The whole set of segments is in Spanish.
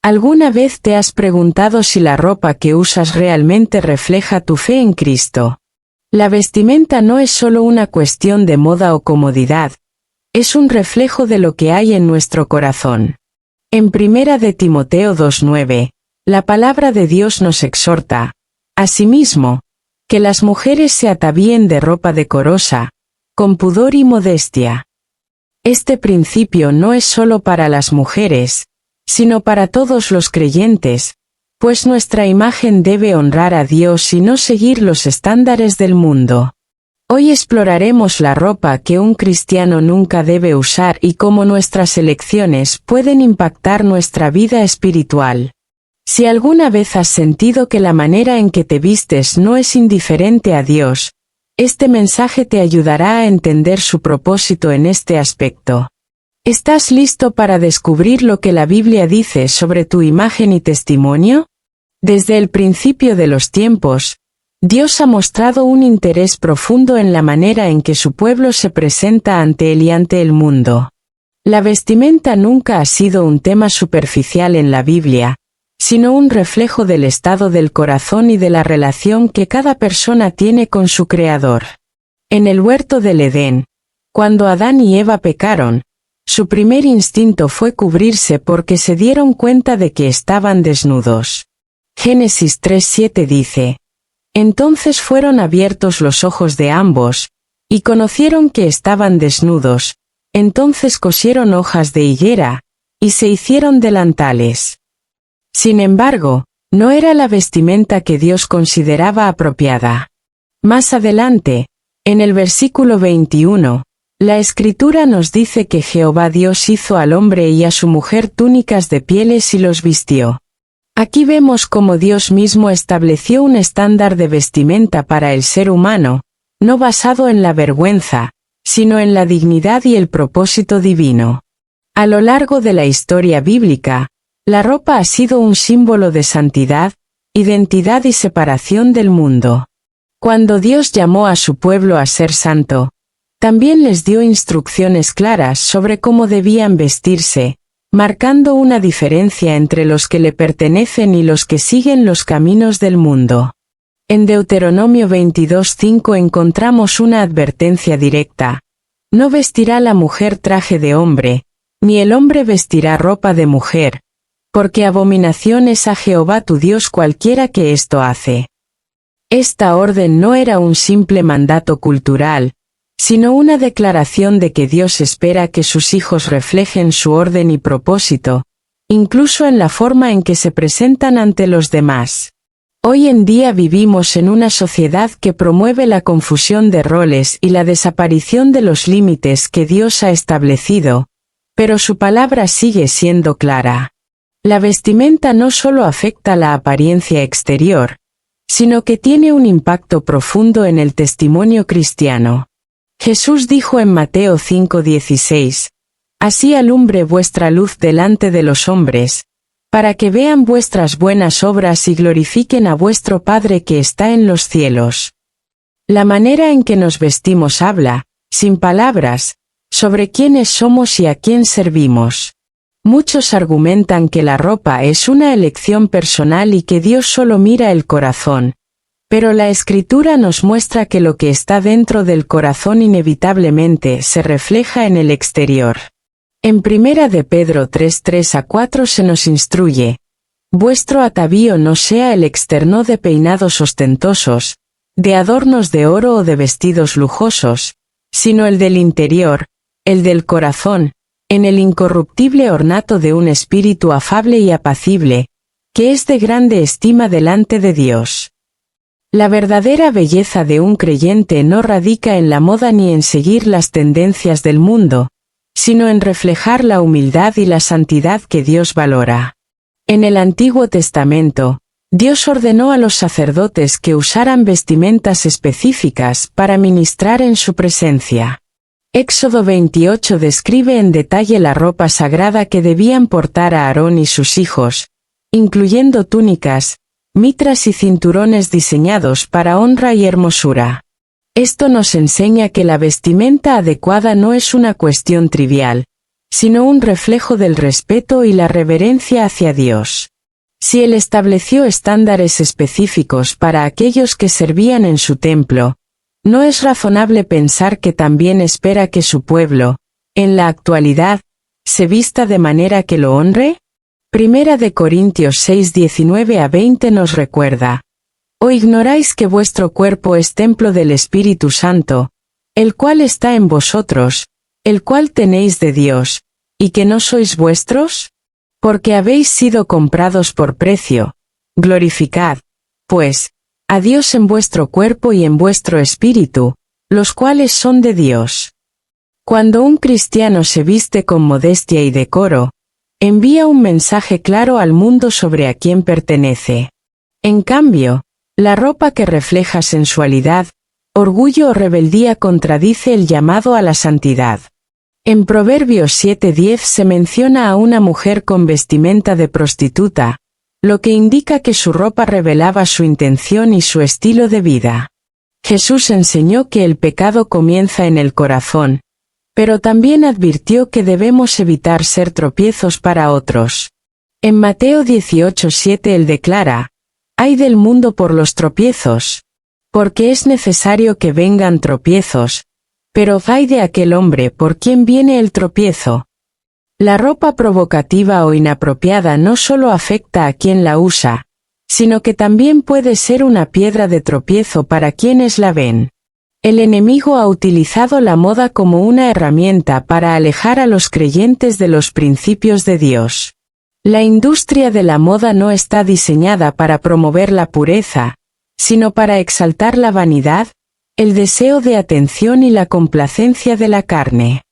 ¿Alguna vez te has preguntado si la ropa que usas realmente refleja tu fe en Cristo? La vestimenta no es solo una cuestión de moda o comodidad, es un reflejo de lo que hay en nuestro corazón. En 1 de Timoteo 2:9, la palabra de Dios nos exhorta, asimismo, que las mujeres se atavíen de ropa decorosa, con pudor y modestia. Este principio no es solo para las mujeres, sino para todos los creyentes, pues nuestra imagen debe honrar a Dios y no seguir los estándares del mundo. Hoy exploraremos la ropa que un cristiano nunca debe usar y cómo nuestras elecciones pueden impactar nuestra vida espiritual. Si alguna vez has sentido que la manera en que te vistes no es indiferente a Dios, este mensaje te ayudará a entender su propósito en este aspecto. ¿Estás listo para descubrir lo que la Biblia dice sobre tu imagen y testimonio? Desde el principio de los tiempos, Dios ha mostrado un interés profundo en la manera en que su pueblo se presenta ante Él y ante el mundo. La vestimenta nunca ha sido un tema superficial en la Biblia, sino un reflejo del estado del corazón y de la relación que cada persona tiene con su Creador. En el huerto del Edén, cuando Adán y Eva pecaron, su primer instinto fue cubrirse porque se dieron cuenta de que estaban desnudos. Génesis 3:7 dice, entonces fueron abiertos los ojos de ambos, y conocieron que estaban desnudos, entonces cosieron hojas de higuera, y se hicieron delantales. Sin embargo, no era la vestimenta que Dios consideraba apropiada. Más adelante, en el versículo 21, la Escritura nos dice que Jehová Dios hizo al hombre y a su mujer túnicas de pieles y los vistió. Aquí vemos cómo Dios mismo estableció un estándar de vestimenta para el ser humano, no basado en la vergüenza, sino en la dignidad y el propósito divino. A lo largo de la historia bíblica, la ropa ha sido un símbolo de santidad, identidad y separación del mundo. Cuando Dios llamó a su pueblo a ser santo, también les dio instrucciones claras sobre cómo debían vestirse, marcando una diferencia entre los que le pertenecen y los que siguen los caminos del mundo. En Deuteronomio 22:5 encontramos una advertencia directa: no vestirá la mujer traje de hombre, ni el hombre vestirá ropa de mujer, porque abominación es a Jehová tu Dios cualquiera que esto hace. Esta orden no era un simple mandato cultural, sino una declaración de que Dios espera que sus hijos reflejen su orden y propósito, incluso en la forma en que se presentan ante los demás. Hoy en día vivimos en una sociedad que promueve la confusión de roles y la desaparición de los límites que Dios ha establecido, pero su palabra sigue siendo clara. La vestimenta no solo afecta la apariencia exterior, sino que tiene un impacto profundo en el testimonio cristiano. Jesús dijo en Mateo 5:16, así alumbre vuestra luz delante de los hombres, para que vean vuestras buenas obras y glorifiquen a vuestro Padre que está en los cielos. La manera en que nos vestimos habla, sin palabras, sobre quiénes somos y a quién servimos. Muchos argumentan que la ropa es una elección personal y que Dios solo mira el corazón, pero la Escritura nos muestra que lo que está dentro del corazón inevitablemente se refleja en el exterior. En 1 de Pedro 3:3-4 se nos instruye: vuestro atavío no sea el externo de peinados ostentosos, de adornos de oro o de vestidos lujosos, sino el del interior, el del corazón, en el incorruptible ornato de un espíritu afable y apacible, que es de grande estima delante de Dios. La verdadera belleza de un creyente no radica en la moda ni en seguir las tendencias del mundo, sino en reflejar la humildad y la santidad que Dios valora. En el Antiguo Testamento, Dios ordenó a los sacerdotes que usaran vestimentas específicas para ministrar en su presencia. Éxodo 28 describe en detalle la ropa sagrada que debían portar a Aarón y sus hijos, incluyendo túnicas, mitras y cinturones diseñados para honra y hermosura. Esto nos enseña que la vestimenta adecuada no es una cuestión trivial, sino un reflejo del respeto y la reverencia hacia Dios. Si Él estableció estándares específicos para aquellos que servían en su templo, ¿no es razonable pensar que también espera que su pueblo, en la actualidad, se vista de manera que lo honre? Primera de Corintios 6, 19-20 nos recuerda: ¿O ignoráis que vuestro cuerpo es templo del Espíritu Santo, el cual está en vosotros, el cual tenéis de Dios, y que no sois vuestros? Porque habéis sido comprados por precio. Glorificad, pues, a Dios en vuestro cuerpo y en vuestro espíritu, los cuales son de Dios. Cuando un cristiano se viste con modestia y decoro, envía un mensaje claro al mundo sobre a quién pertenece. En cambio, la ropa que refleja sensualidad, orgullo o rebeldía contradice el llamado a la santidad. En Proverbios 7:10 se menciona a una mujer con vestimenta de prostituta, lo que indica que su ropa revelaba su intención y su estilo de vida. Jesús enseñó que el pecado comienza en el corazón, pero también advirtió que debemos evitar ser tropiezos para otros. En Mateo 18:7 Él declara: «Ay del mundo por los tropiezos, porque es necesario que vengan tropiezos, pero ay de aquel hombre por quien viene el tropiezo». La ropa provocativa o inapropiada no solo afecta a quien la usa, sino que también puede ser una piedra de tropiezo para quienes la ven. El enemigo ha utilizado la moda como una herramienta para alejar a los creyentes de los principios de Dios. La industria de la moda no está diseñada para promover la pureza, sino para exaltar la vanidad, el deseo de atención y la complacencia de la carne.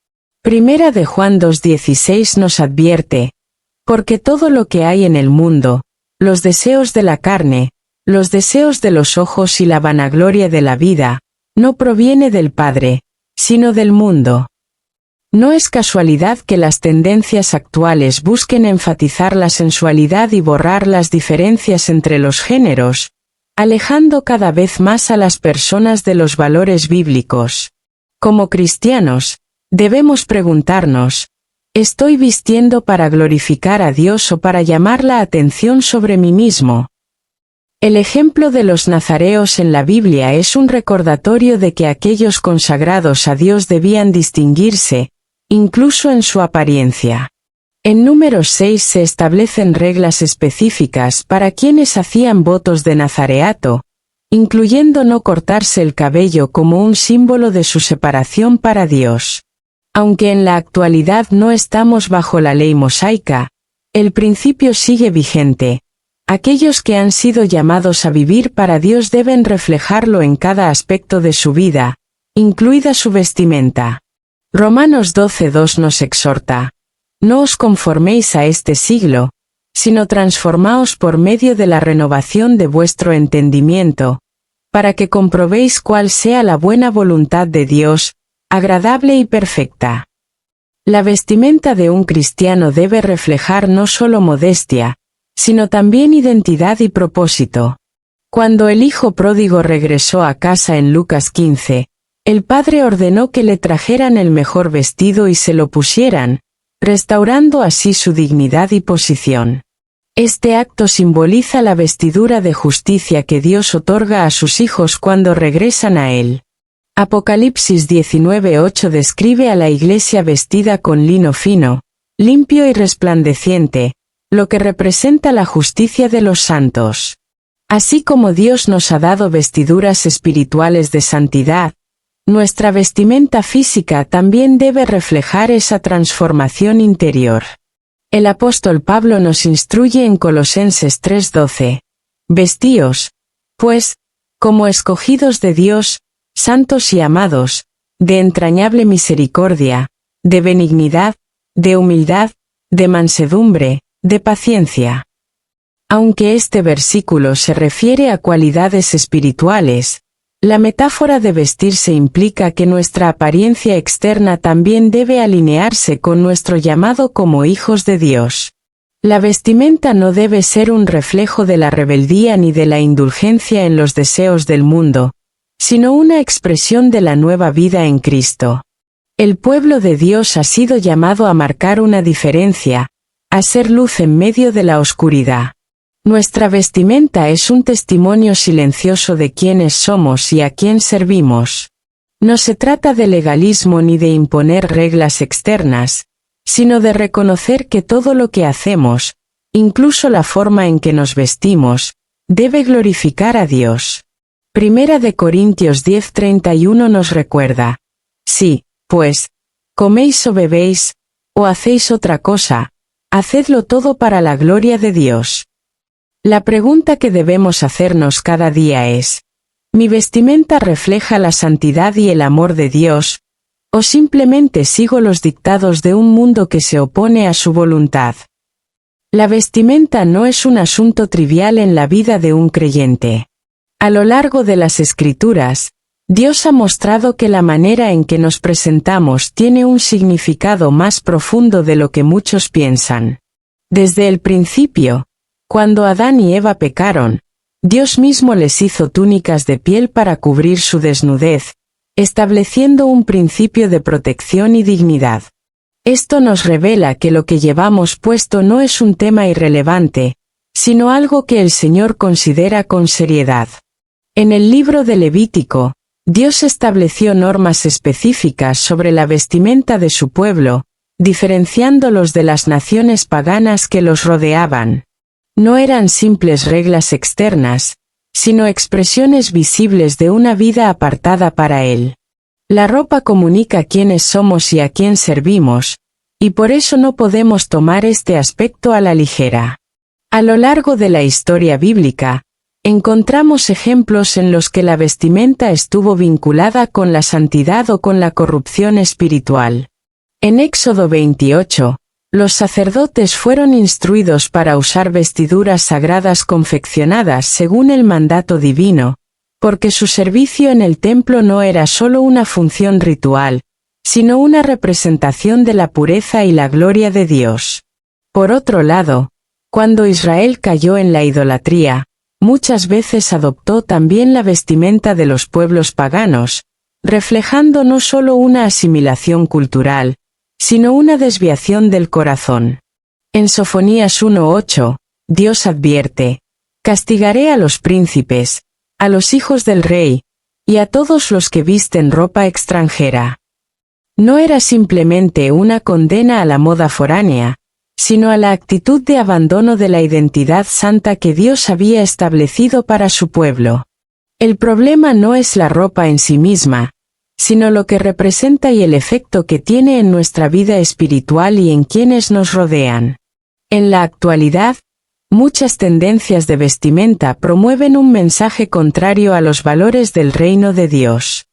Primera de Juan 2:16 nos advierte: «Porque todo lo que hay en el mundo, los deseos de la carne, los deseos de los ojos y la vanagloria de la vida, no proviene del Padre, sino del mundo». No es casualidad que las tendencias actuales busquen enfatizar la sensualidad y borrar las diferencias entre los géneros, alejando cada vez más a las personas de los valores bíblicos. Como cristianos, debemos preguntarnos: ¿estoy vistiendo para glorificar a Dios o para llamar la atención sobre mí mismo? El ejemplo de los nazareos en la Biblia es un recordatorio de que aquellos consagrados a Dios debían distinguirse, incluso en su apariencia. En Números 6 se establecen reglas específicas para quienes hacían votos de nazareato, incluyendo no cortarse el cabello como un símbolo de su separación para Dios. Aunque en la actualidad no estamos bajo la ley mosaica, el principio sigue vigente. Aquellos que han sido llamados a vivir para Dios deben reflejarlo en cada aspecto de su vida, incluida su vestimenta. Romanos 12:2 nos exhorta: «No os conforméis a este siglo, sino transformaos por medio de la renovación de vuestro entendimiento, para que comprobéis cuál sea la buena voluntad de Dios, agradable y perfecta». La vestimenta de un cristiano debe reflejar no solo modestia, sino también identidad y propósito. Cuando el hijo pródigo regresó a casa en Lucas 15, el padre ordenó que le trajeran el mejor vestido y se lo pusieran, restaurando así su dignidad y posición. Este acto simboliza la vestidura de justicia que Dios otorga a sus hijos cuando regresan a Él. Apocalipsis 19:8 describe a la iglesia vestida con lino fino, limpio y resplandeciente, lo que representa la justicia de los santos. Así como Dios nos ha dado vestiduras espirituales de santidad, nuestra vestimenta física también debe reflejar esa transformación interior. El apóstol Pablo nos instruye en Colosenses 3:12: «Vestíos, pues, como escogidos de Dios, santos y amados, de entrañable misericordia, de benignidad, de humildad, de mansedumbre, de paciencia». Aunque este versículo se refiere a cualidades espirituales, la metáfora de vestirse implica que nuestra apariencia externa también debe alinearse con nuestro llamado como hijos de Dios. La vestimenta no debe ser un reflejo de la rebeldía ni de la indulgencia en los deseos del mundo, sino una expresión de la nueva vida en Cristo. El pueblo de Dios ha sido llamado a marcar una diferencia, a ser luz en medio de la oscuridad. Nuestra vestimenta es un testimonio silencioso de quiénes somos y a quién servimos. No se trata de legalismo ni de imponer reglas externas, sino de reconocer que todo lo que hacemos, incluso la forma en que nos vestimos, debe glorificar a Dios. Primera de Corintios 10:31 nos recuerda: sí, pues, coméis o bebéis, o hacéis otra cosa, hacedlo todo para la gloria de Dios. La pregunta que debemos hacernos cada día es: ¿mi vestimenta refleja la santidad y el amor de Dios, o simplemente sigo los dictados de un mundo que se opone a su voluntad? La vestimenta no es un asunto trivial en la vida de un creyente. A lo largo de las Escrituras, Dios ha mostrado que la manera en que nos presentamos tiene un significado más profundo de lo que muchos piensan. Desde el principio, cuando Adán y Eva pecaron, Dios mismo les hizo túnicas de piel para cubrir su desnudez, estableciendo un principio de protección y dignidad. Esto nos revela que lo que llevamos puesto no es un tema irrelevante, sino algo que el Señor considera con seriedad. En el libro de Levítico, Dios estableció normas específicas sobre la vestimenta de su pueblo, diferenciándolos de las naciones paganas que los rodeaban. No eran simples reglas externas, sino expresiones visibles de una vida apartada para Él. La ropa comunica quiénes somos y a quién servimos, y por eso no podemos tomar este aspecto a la ligera. A lo largo de la historia bíblica, encontramos ejemplos en los que la vestimenta estuvo vinculada con la santidad o con la corrupción espiritual. En Éxodo 28, los sacerdotes fueron instruidos para usar vestiduras sagradas confeccionadas según el mandato divino, porque su servicio en el templo no era solo una función ritual, sino una representación de la pureza y la gloria de Dios. Por otro lado, cuando Israel cayó en la idolatría, muchas veces adoptó también la vestimenta de los pueblos paganos, reflejando no solo una asimilación cultural, sino una desviación del corazón. En Sofonías 1:8, Dios advierte: castigaré a los príncipes, a los hijos del rey, y a todos los que visten ropa extranjera. No era simplemente una condena a la moda foránea, sino a la actitud de abandono de la identidad santa que Dios había establecido para su pueblo. El problema no es la ropa en sí misma, sino lo que representa y el efecto que tiene en nuestra vida espiritual y en quienes nos rodean. En la actualidad, muchas tendencias de vestimenta promueven un mensaje contrario a los valores del reino de Dios.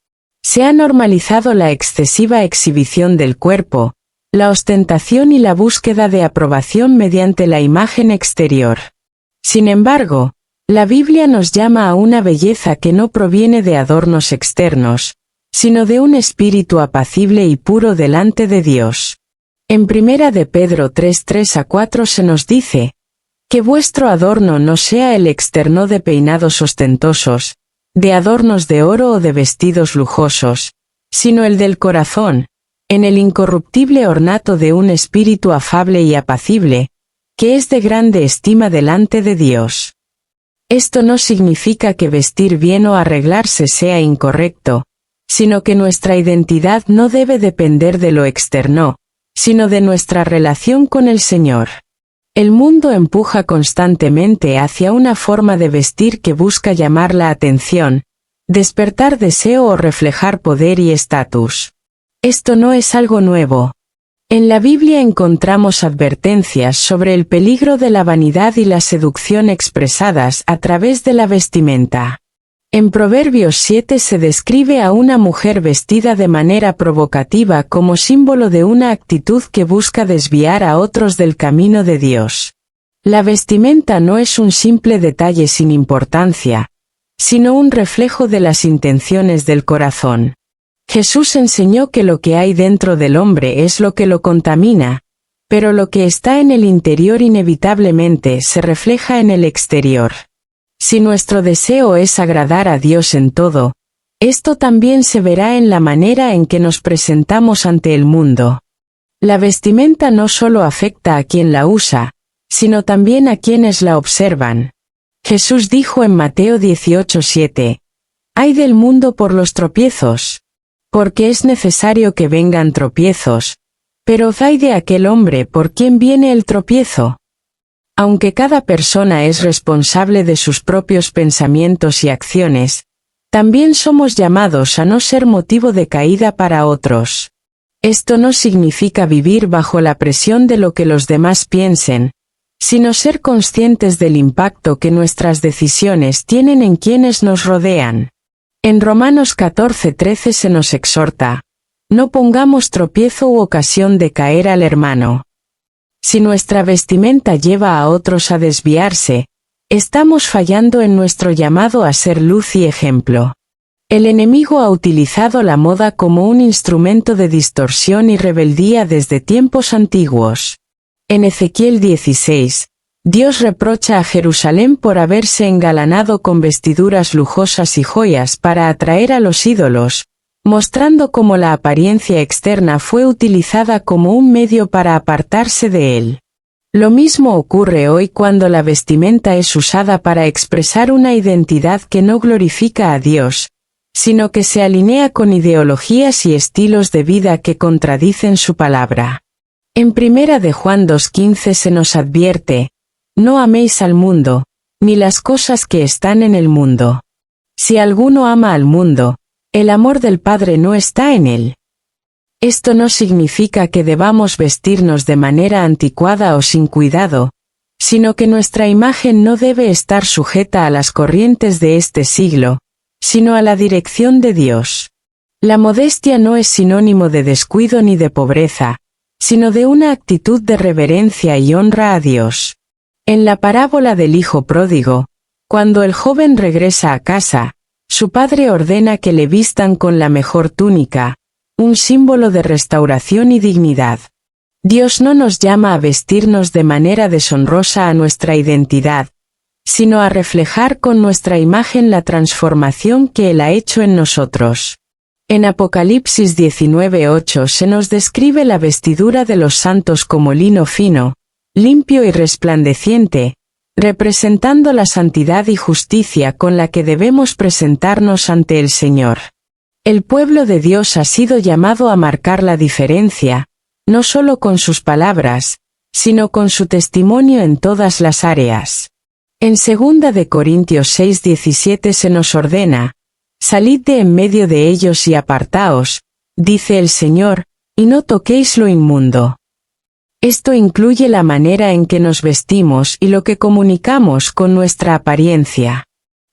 Se ha normalizado la excesiva exhibición del cuerpo, la ostentación y la búsqueda de aprobación mediante la imagen exterior. Sin embargo, la Biblia nos llama a una belleza que no proviene de adornos externos, sino de un espíritu apacible y puro delante de Dios. En Primera de Pedro 3:3-4 se nos dice: que vuestro adorno no sea el externo de peinados ostentosos, de adornos de oro o de vestidos lujosos, sino el del corazón, en el incorruptible ornato de un espíritu afable y apacible, que es de grande estima delante de Dios. Esto no significa que vestir bien o arreglarse sea incorrecto, sino que nuestra identidad no debe depender de lo externo, sino de nuestra relación con el Señor. El mundo empuja constantemente hacia una forma de vestir que busca llamar la atención, despertar deseo o reflejar poder y estatus. Esto no es algo nuevo. En la Biblia encontramos advertencias sobre el peligro de la vanidad y la seducción expresadas a través de la vestimenta. En Proverbios 7 se describe a una mujer vestida de manera provocativa como símbolo de una actitud que busca desviar a otros del camino de Dios. La vestimenta no es un simple detalle sin importancia, sino un reflejo de las intenciones del corazón. Jesús enseñó que lo que hay dentro del hombre es lo que lo contamina, pero lo que está en el interior inevitablemente se refleja en el exterior. Si nuestro deseo es agradar a Dios en todo, Esto también se verá en la manera en que nos presentamos ante el mundo. La vestimenta no solo afecta a quien la usa, sino también a quienes la observan. Jesús dijo en Mateo 18:7, «Ay del mundo por los tropiezos, porque es necesario que vengan tropiezos, pero ay de aquel hombre por quien viene el tropiezo». Aunque cada persona es responsable de sus propios pensamientos y acciones, también somos llamados a no ser motivo de caída para otros. Esto no significa vivir bajo la presión de lo que los demás piensen, sino ser conscientes del impacto que nuestras decisiones tienen en quienes nos rodean. En Romanos 14:13 se nos exhorta, no pongamos tropiezo u ocasión de caer al hermano. Si nuestra vestimenta lleva a otros a desviarse, estamos fallando en nuestro llamado a ser luz y ejemplo. El enemigo ha utilizado la moda como un instrumento de distorsión y rebeldía desde tiempos antiguos. En Ezequiel 16, Dios reprocha a Jerusalén por haberse engalanado con vestiduras lujosas y joyas para atraer a los ídolos, mostrando cómo la apariencia externa fue utilizada como un medio para apartarse de él. Lo mismo ocurre hoy cuando la vestimenta es usada para expresar una identidad que no glorifica a Dios, sino que se alinea con ideologías y estilos de vida que contradicen su palabra. En 1 de Juan 2:15 se nos advierte, no améis al mundo, ni las cosas que están en el mundo. Si alguno ama al mundo, el amor del Padre no está en él. Esto no significa que debamos vestirnos de manera anticuada o sin cuidado, sino que nuestra imagen no debe estar sujeta a las corrientes de este siglo, sino a la dirección de Dios. La modestia no es sinónimo de descuido ni de pobreza, sino de una actitud de reverencia y honra a Dios. En la parábola del hijo pródigo, cuando el joven regresa a casa, su padre ordena que le vistan con la mejor túnica, un símbolo de restauración y dignidad. Dios no nos llama a vestirnos de manera deshonrosa a nuestra identidad, sino a reflejar con nuestra imagen la transformación que Él ha hecho en nosotros. En Apocalipsis 19:8 se nos describe la vestidura de los santos como lino fino, limpio y resplandeciente, representando la santidad y justicia con la que debemos presentarnos ante el Señor. El pueblo de Dios ha sido llamado a marcar la diferencia, no solo con sus palabras, sino con su testimonio en todas las áreas. En 2 de Corintios 6:17 se nos ordena, «Salid de en medio de ellos y apartaos», dice el Señor, «y no toquéis lo inmundo». Esto incluye la manera en que nos vestimos y lo que comunicamos con nuestra apariencia.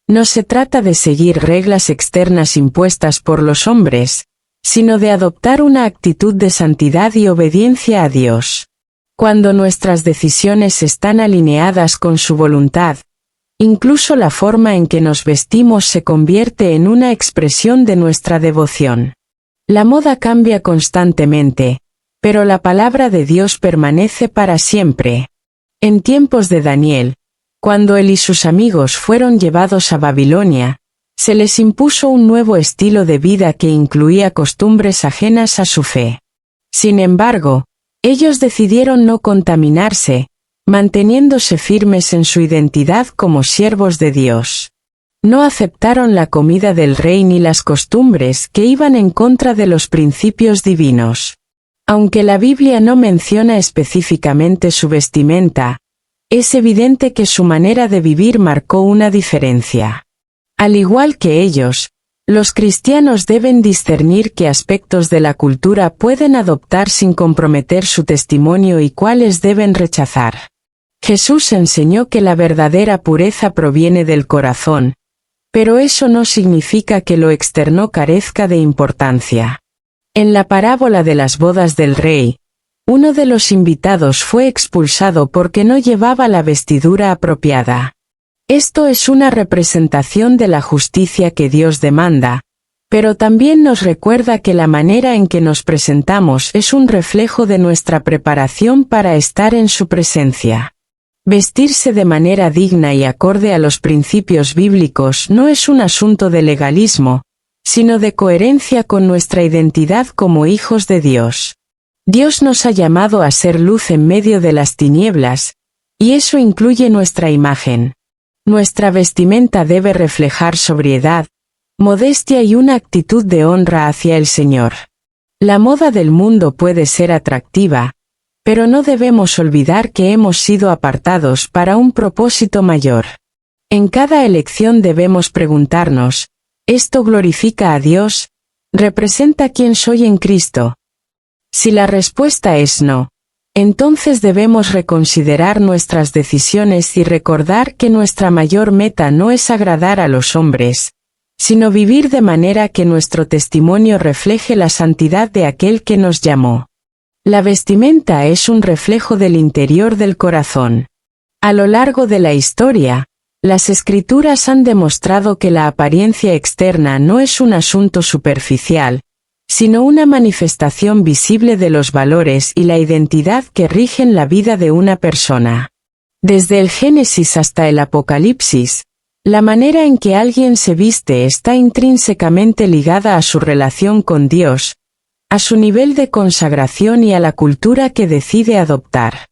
No se trata de seguir reglas externas impuestas por los hombres, sino de adoptar una actitud de santidad y obediencia a Dios. Cuando nuestras decisiones están alineadas con su voluntad, incluso la forma en que nos vestimos se convierte en una expresión de nuestra devoción. La moda cambia constantemente, pero la palabra de Dios permanece para siempre. En tiempos de Daniel, cuando él y sus amigos fueron llevados a Babilonia, se les impuso un nuevo estilo de vida que incluía costumbres ajenas a su fe. Sin embargo, ellos decidieron no contaminarse, manteniéndose firmes en su identidad como siervos de Dios. No aceptaron la comida del rey ni las costumbres que iban en contra de los principios divinos. Aunque la Biblia no menciona específicamente su vestimenta, es evidente que su manera de vivir marcó una diferencia. Al igual que ellos, los cristianos deben discernir qué aspectos de la cultura pueden adoptar sin comprometer su testimonio y cuáles deben rechazar. Jesús enseñó que la verdadera pureza proviene del corazón, pero eso no significa que lo externo carezca de importancia. En la parábola de las bodas del rey, uno de los invitados fue expulsado porque no llevaba la vestidura apropiada. Esto es una representación de la justicia que Dios demanda, pero también nos recuerda que la manera en que nos presentamos es un reflejo de nuestra preparación para estar en su presencia. Vestirse de manera digna y acorde a los principios bíblicos no es un asunto de legalismo, sino de coherencia con nuestra identidad como hijos de Dios. Dios nos ha llamado a ser luz en medio de las tinieblas, y eso incluye nuestra imagen. Nuestra vestimenta debe reflejar sobriedad, modestia y una actitud de honra hacia el Señor. La moda del mundo puede ser atractiva, pero no debemos olvidar que hemos sido apartados para un propósito mayor. En cada elección debemos preguntarnos, ¿esto glorifica a Dios? ¿Representa quién soy en Cristo? Si la respuesta es no, entonces debemos reconsiderar nuestras decisiones y recordar que nuestra mayor meta no es agradar a los hombres, sino vivir de manera que nuestro testimonio refleje la santidad de aquel que nos llamó. La vestimenta es un reflejo del interior del corazón. A lo largo de la historia, las Escrituras han demostrado que la apariencia externa no es un asunto superficial, sino una manifestación visible de los valores y la identidad que rigen la vida de una persona. Desde el Génesis hasta el Apocalipsis, la manera en que alguien se viste está intrínsecamente ligada a su relación con Dios, a su nivel de consagración y a la cultura que decide adoptar.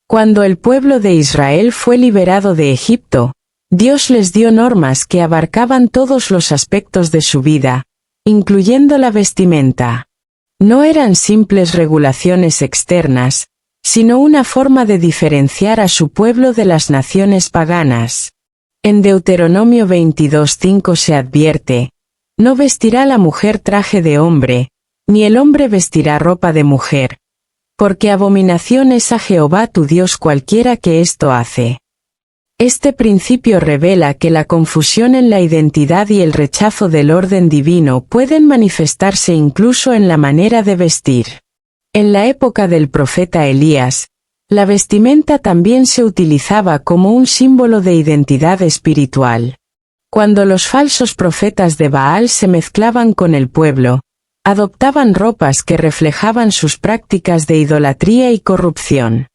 Cuando el pueblo de Israel fue liberado de Egipto, Dios les dio normas que abarcaban todos los aspectos de su vida, incluyendo la vestimenta. No eran simples regulaciones externas, sino una forma de diferenciar a su pueblo de las naciones paganas. En Deuteronomio 22:5 se advierte, «No vestirá la mujer traje de hombre, ni el hombre vestirá ropa de mujer, porque abominación es a Jehová tu Dios cualquiera que esto hace». Este principio revela que la confusión en la identidad y el rechazo del orden divino pueden manifestarse incluso en la manera de vestir. En la época del profeta Elías, la vestimenta también se utilizaba como un símbolo de identidad espiritual. Cuando los falsos profetas de Baal se mezclaban con el pueblo, adoptaban ropas que reflejaban sus prácticas de idolatría y corrupción.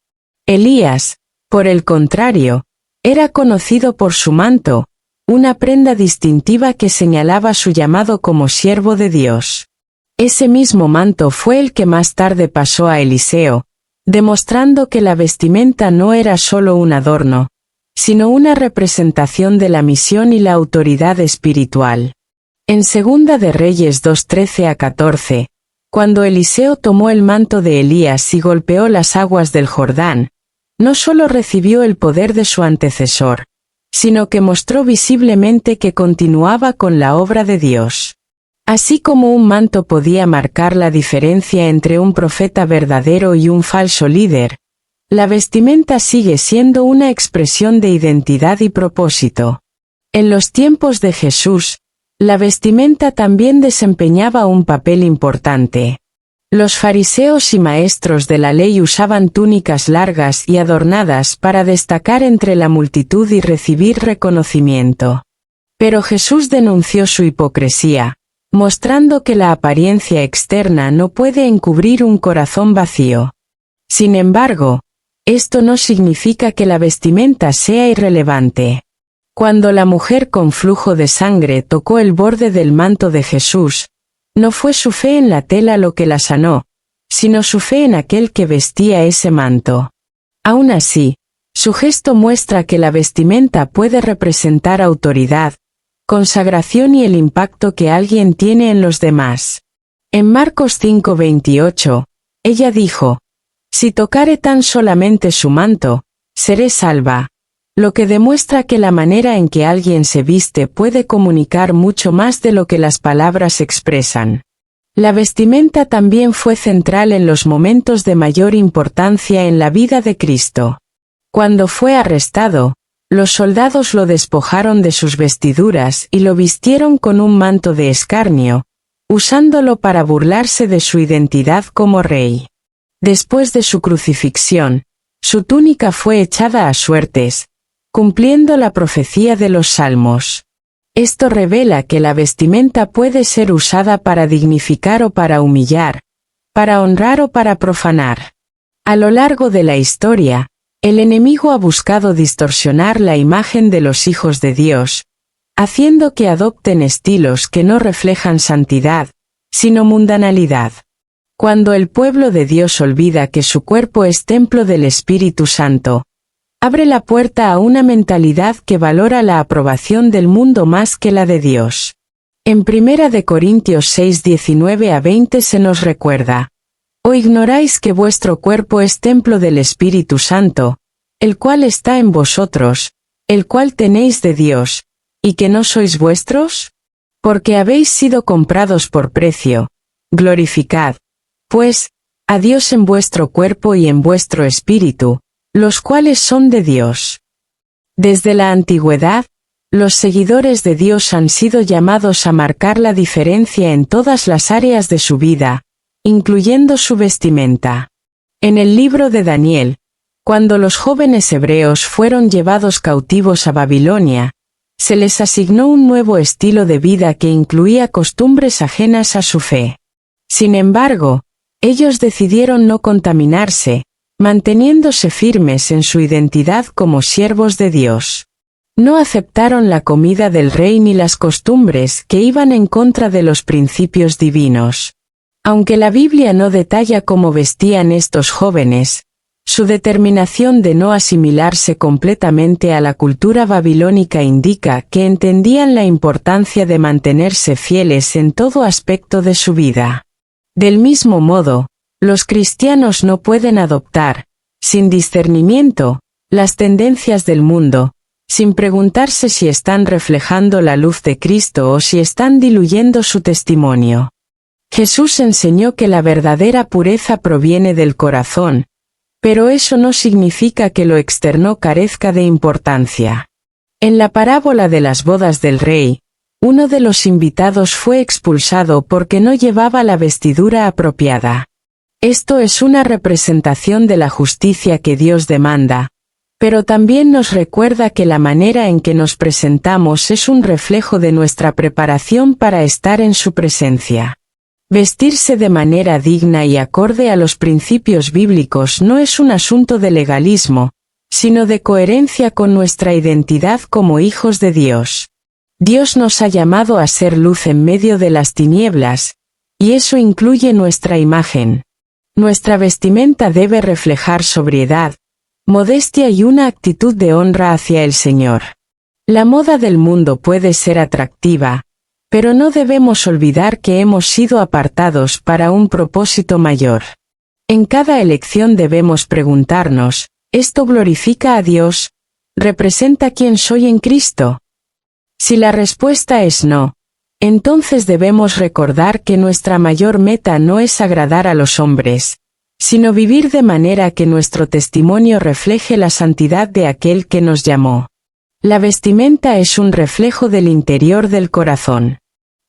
Elías, por el contrario, era conocido por su manto, una prenda distintiva que señalaba su llamado como siervo de Dios. Ese mismo manto fue el que más tarde pasó a Eliseo, demostrando que la vestimenta no era solo un adorno, sino una representación de la misión y la autoridad espiritual. En Segunda de Reyes 2:13-14, cuando Eliseo tomó el manto de Elías y golpeó las aguas del Jordán, no solo recibió el poder de su antecesor, sino que mostró visiblemente que continuaba con la obra de Dios. Así como un manto podía marcar la diferencia entre un profeta verdadero y un falso líder, la vestimenta sigue siendo una expresión de identidad y propósito. En los tiempos de Jesús, la vestimenta también desempeñaba un papel importante. Los fariseos y maestros de la ley usaban túnicas largas y adornadas para destacar entre la multitud y recibir reconocimiento. Pero Jesús denunció su hipocresía, mostrando que la apariencia externa no puede encubrir un corazón vacío. Sin embargo, esto no significa que la vestimenta sea irrelevante. Cuando la mujer con flujo de sangre tocó el borde del manto de Jesús, no fue su fe en la tela lo que la sanó, sino su fe en aquel que vestía ese manto. Aún así, su gesto muestra que la vestimenta puede representar autoridad, consagración y el impacto que alguien tiene en los demás. En Marcos 5:28, ella dijo, «Si tocare tan solamente su manto, seré salva», lo que demuestra que la manera en que alguien se viste puede comunicar mucho más de lo que las palabras expresan. La vestimenta también fue central en los momentos de mayor importancia en la vida de Cristo. Cuando fue arrestado, los soldados lo despojaron de sus vestiduras y lo vistieron con un manto de escarnio, usándolo para burlarse de su identidad como rey. Después de su crucifixión, su túnica fue echada a suertes, cumpliendo la profecía de los Salmos. Esto revela que la vestimenta puede ser usada para dignificar o para humillar, para honrar o para profanar. A lo largo de la historia, el enemigo ha buscado distorsionar la imagen de los hijos de Dios, haciendo que adopten estilos que no reflejan santidad, sino mundanalidad. Cuando el pueblo de Dios olvida que su cuerpo es templo del Espíritu Santo, abre la puerta a una mentalidad que valora la aprobación del mundo más que la de Dios. En 1 Corintios 6, 19 a 20 se nos recuerda: ¿O ignoráis que vuestro cuerpo es templo del Espíritu Santo, el cual está en vosotros, el cual tenéis de Dios, y que no sois vuestros? Porque habéis sido comprados por precio. Glorificad, pues, a Dios en vuestro cuerpo y en vuestro espíritu, los cuales son de Dios. Desde la antigüedad, los seguidores de Dios han sido llamados a marcar la diferencia en todas las áreas de su vida, incluyendo su vestimenta. En el libro de Daniel, cuando los jóvenes hebreos fueron llevados cautivos a Babilonia, se les asignó un nuevo estilo de vida que incluía costumbres ajenas a su fe. Sin embargo, ellos decidieron no contaminarse, manteniéndose firmes en su identidad como siervos de Dios. No aceptaron la comida del rey ni las costumbres que iban en contra de los principios divinos. Aunque la Biblia no detalla cómo vestían estos jóvenes, su determinación de no asimilarse completamente a la cultura babilónica indica que entendían la importancia de mantenerse fieles en todo aspecto de su vida. Del mismo modo, los cristianos no pueden adoptar, sin discernimiento, las tendencias del mundo, sin preguntarse si están reflejando la luz de Cristo o si están diluyendo su testimonio. Jesús enseñó que la verdadera pureza proviene del corazón, pero eso no significa que lo externo carezca de importancia. En la parábola de las bodas del rey, uno de los invitados fue expulsado porque no llevaba la vestidura apropiada. Esto es una representación de la justicia que Dios demanda, pero también nos recuerda que la manera en que nos presentamos es un reflejo de nuestra preparación para estar en su presencia. Vestirse de manera digna y acorde a los principios bíblicos no es un asunto de legalismo, sino de coherencia con nuestra identidad como hijos de Dios. Dios nos ha llamado a ser luz en medio de las tinieblas, y eso incluye nuestra imagen. Nuestra vestimenta debe reflejar sobriedad, modestia y una actitud de honra hacia el Señor. La moda del mundo puede ser atractiva, pero no debemos olvidar que hemos sido apartados para un propósito mayor. En cada elección debemos preguntarnos, ¿esto glorifica a Dios? ¿Representa quién soy en Cristo? Si la respuesta es no, entonces debemos recordar que nuestra mayor meta no es agradar a los hombres, sino vivir de manera que nuestro testimonio refleje la santidad de aquel que nos llamó. La vestimenta es un reflejo del interior del corazón.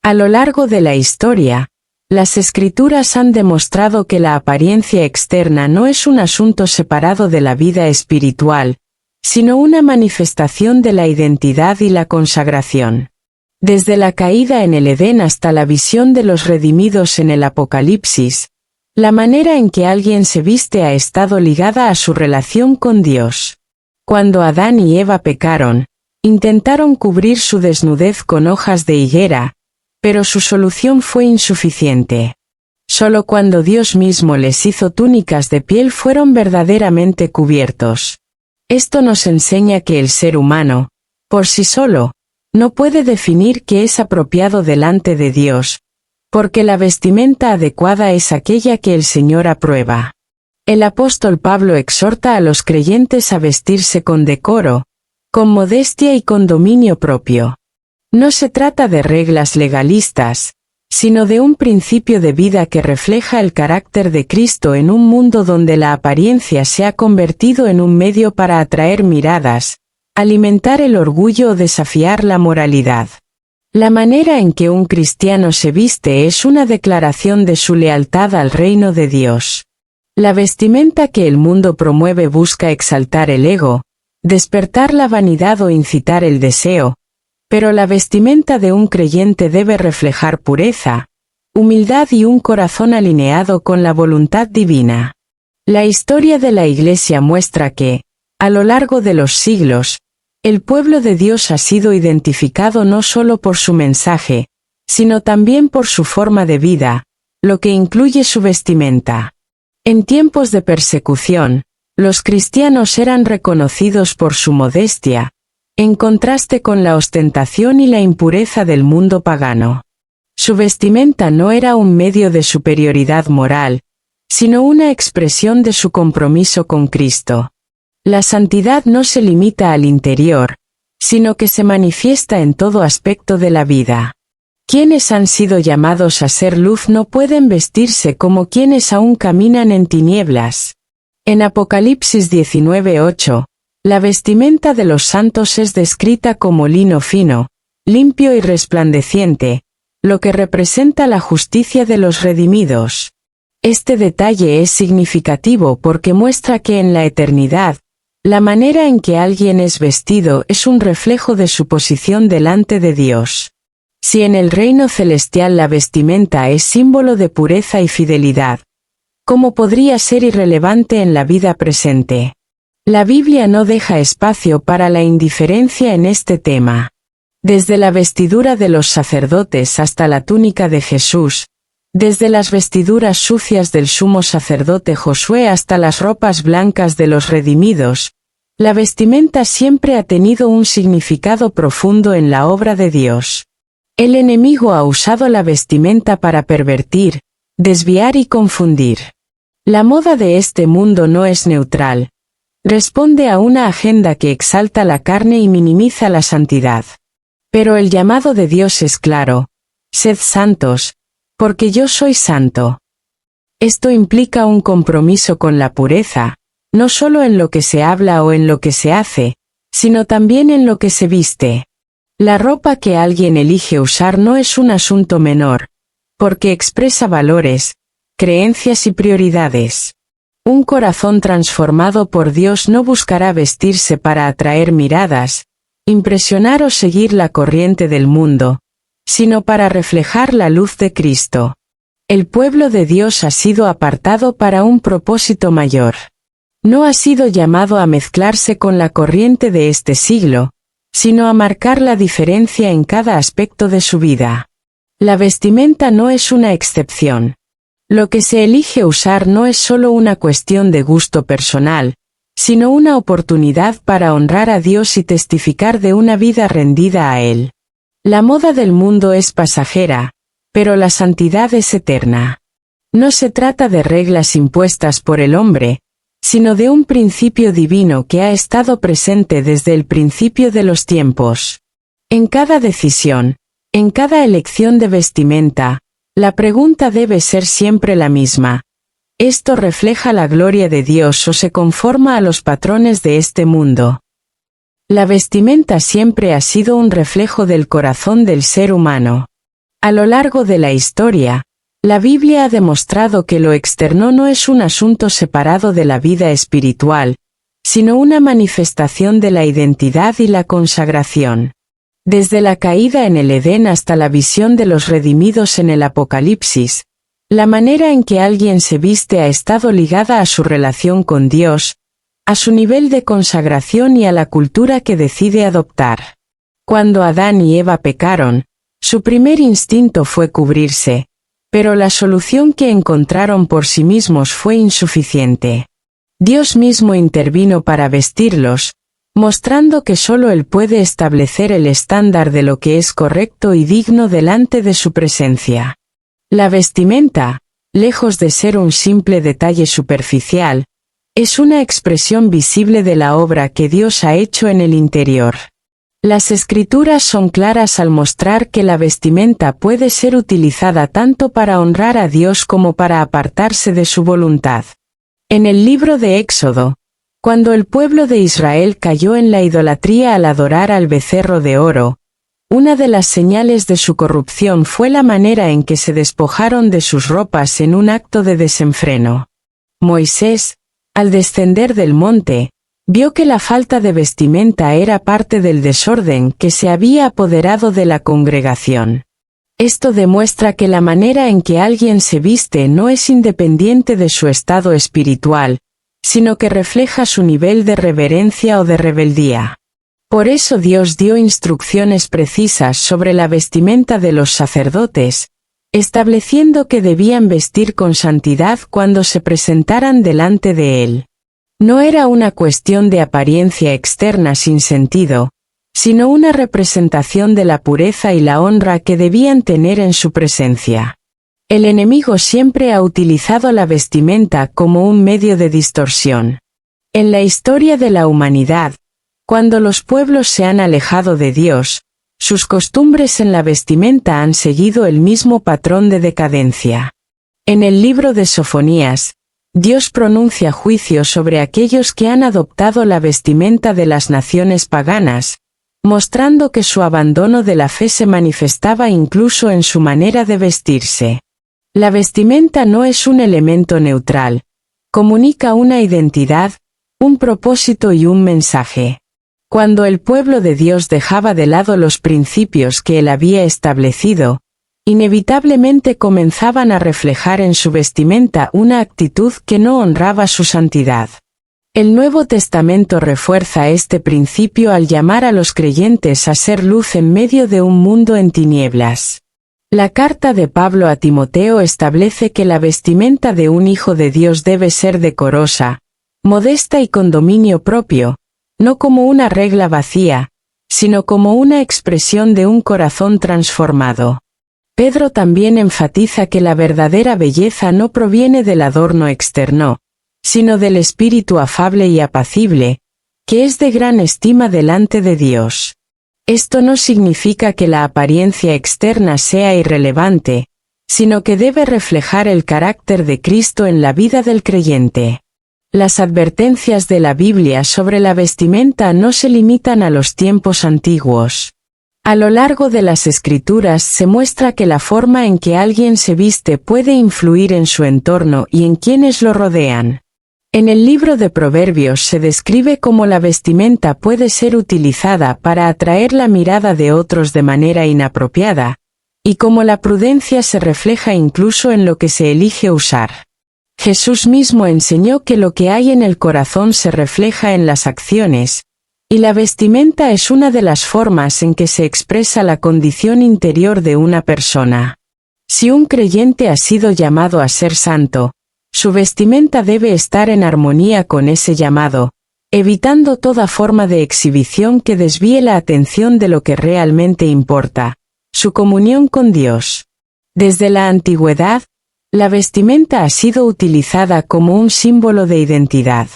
A lo largo de la historia, las Escrituras han demostrado que la apariencia externa no es un asunto separado de la vida espiritual, sino una manifestación de la identidad y la consagración. Desde la caída en el Edén hasta la visión de los redimidos en el Apocalipsis, la manera en que alguien se viste ha estado ligada a su relación con Dios. Cuando Adán y Eva pecaron, intentaron cubrir su desnudez con hojas de higuera, pero su solución fue insuficiente. Solo cuando Dios mismo les hizo túnicas de piel fueron verdaderamente cubiertos. Esto nos enseña que el ser humano, por sí solo, no puede definir qué es apropiado delante de Dios, porque la vestimenta adecuada es aquella que el Señor aprueba. El apóstol Pablo exhorta a los creyentes a vestirse con decoro, con modestia y con dominio propio. No se trata de reglas legalistas, sino de un principio de vida que refleja el carácter de Cristo en un mundo donde la apariencia se ha convertido en un medio para atraer miradas, alimentar el orgullo o desafiar la moralidad. La manera en que un cristiano se viste es una declaración de su lealtad al reino de Dios. La vestimenta que el mundo promueve busca exaltar el ego, despertar la vanidad o incitar el deseo, pero la vestimenta de un creyente debe reflejar pureza, humildad y un corazón alineado con la voluntad divina. La historia de la Iglesia muestra que, a lo largo de los siglos, El pueblo de Dios ha sido identificado no solo por su mensaje, sino también por su forma de vida, lo que incluye su vestimenta. En tiempos de persecución, los cristianos eran reconocidos por su modestia, en contraste con la ostentación y la impureza del mundo pagano. Su vestimenta no era un medio de superioridad moral, sino una expresión de su compromiso con Cristo. La santidad no se limita al interior, sino que se manifiesta en todo aspecto de la vida. Quienes han sido llamados a ser luz no pueden vestirse como quienes aún caminan en tinieblas. En Apocalipsis 19:8, la vestimenta de los santos es descrita como lino fino, limpio y resplandeciente, lo que representa la justicia de los redimidos. Este detalle es significativo porque muestra que en la eternidad, la manera en que alguien es vestido es un reflejo de su posición delante de Dios. Si en el reino celestial la vestimenta es símbolo de pureza y fidelidad, ¿cómo podría ser irrelevante en la vida presente? La Biblia no deja espacio para la indiferencia en este tema. Desde la vestidura de los sacerdotes hasta la túnica de Jesús, desde las vestiduras sucias del sumo sacerdote Josué hasta las ropas blancas de los redimidos, la vestimenta siempre ha tenido un significado profundo en la obra de Dios. El enemigo ha usado la vestimenta para pervertir, desviar y confundir. La moda de este mundo no es neutral. Responde a una agenda que exalta la carne y minimiza la santidad. Pero el llamado de Dios es claro: sed santos, porque yo soy santo. Esto implica un compromiso con la pureza, no solo en lo que se habla o en lo que se hace, sino también en lo que se viste. La ropa que alguien elige usar no es un asunto menor, porque expresa valores, creencias y prioridades. Un corazón transformado por Dios no buscará vestirse para atraer miradas, impresionar o seguir la corriente del mundo, sino para reflejar la luz de Cristo. El pueblo de Dios ha sido apartado para un propósito mayor. No ha sido llamado a mezclarse con la corriente de este siglo, sino a marcar la diferencia en cada aspecto de su vida. La vestimenta no es una excepción. Lo que se elige usar no es solo una cuestión de gusto personal, sino una oportunidad para honrar a Dios y testificar de una vida rendida a Él. La moda del mundo es pasajera, pero la santidad es eterna. No se trata de reglas impuestas por el hombre, sino de un principio divino que ha estado presente desde el principio de los tiempos. En cada decisión, en cada elección de vestimenta, la pregunta debe ser siempre la misma: ¿esto refleja la gloria de Dios o se conforma a los patrones de este mundo? La vestimenta siempre ha sido un reflejo del corazón del ser humano. A lo largo de la historia, la Biblia ha demostrado que lo externo no es un asunto separado de la vida espiritual, sino una manifestación de la identidad y la consagración. Desde la caída en el Edén hasta la visión de los redimidos en el Apocalipsis, la manera en que alguien se viste ha estado ligada a su relación con Dios, a su nivel de consagración y a la cultura que decide adoptar. Cuando Adán y Eva pecaron, su primer instinto fue cubrirse, pero la solución que encontraron por sí mismos fue insuficiente. Dios mismo intervino para vestirlos, mostrando que solo Él puede establecer el estándar de lo que es correcto y digno delante de su presencia. La vestimenta, lejos de ser un simple detalle superficial, es una expresión visible de la obra que Dios ha hecho en el interior. Las Escrituras son claras al mostrar que la vestimenta puede ser utilizada tanto para honrar a Dios como para apartarse de su voluntad. En el libro de Éxodo, cuando el pueblo de Israel cayó en la idolatría al adorar al becerro de oro, una de las señales de su corrupción fue la manera en que se despojaron de sus ropas en un acto de desenfreno. Moisés, al descender del monte, vio que la falta de vestimenta era parte del desorden que se había apoderado de la congregación. Esto demuestra que la manera en que alguien se viste no es independiente de su estado espiritual, sino que refleja su nivel de reverencia o de rebeldía. Por eso Dios dio instrucciones precisas sobre la vestimenta de los sacerdotes, estableciendo que debían vestir con santidad cuando se presentaran delante de Él. No era una cuestión de apariencia externa sin sentido, sino una representación de la pureza y la honra que debían tener en su presencia. El enemigo siempre ha utilizado la vestimenta como un medio de distorsión. En la historia de la humanidad, cuando los pueblos se han alejado de Dios, sus costumbres en la vestimenta han seguido el mismo patrón de decadencia. En el libro de Sofonías, Dios pronuncia juicio sobre aquellos que han adoptado la vestimenta de las naciones paganas, mostrando que su abandono de la fe se manifestaba incluso en su manera de vestirse. La vestimenta no es un elemento neutral, comunica una identidad, un propósito y un mensaje. Cuando el pueblo de Dios dejaba de lado los principios que Él había establecido, inevitablemente comenzaban a reflejar en su vestimenta una actitud que no honraba su santidad. El Nuevo Testamento refuerza este principio al llamar a los creyentes a ser luz en medio de un mundo en tinieblas. La carta de Pablo a Timoteo establece que la vestimenta de un hijo de Dios debe ser decorosa, modesta y con dominio propio, no como una regla vacía, sino como una expresión de un corazón transformado. Pedro también enfatiza que la verdadera belleza no proviene del adorno externo, sino del espíritu afable y apacible, que es de gran estima delante de Dios. Esto no significa que la apariencia externa sea irrelevante, sino que debe reflejar el carácter de Cristo en la vida del creyente. Las advertencias de la Biblia sobre la vestimenta no se limitan a los tiempos antiguos. A lo largo de las Escrituras se muestra que la forma en que alguien se viste puede influir en su entorno y en quienes lo rodean. En el libro de Proverbios se describe cómo la vestimenta puede ser utilizada para atraer la mirada de otros de manera inapropiada, y cómo la prudencia se refleja incluso en lo que se elige usar. Jesús mismo enseñó que lo que hay en el corazón se refleja en las acciones, y la vestimenta es una de las formas en que se expresa la condición interior de una persona. Si un creyente ha sido llamado a ser santo, su vestimenta debe estar en armonía con ese llamado, evitando toda forma de exhibición que desvíe la atención de lo que realmente importa, su comunión con Dios. Desde la antigüedad, la vestimenta ha sido utilizada como un símbolo de identidad.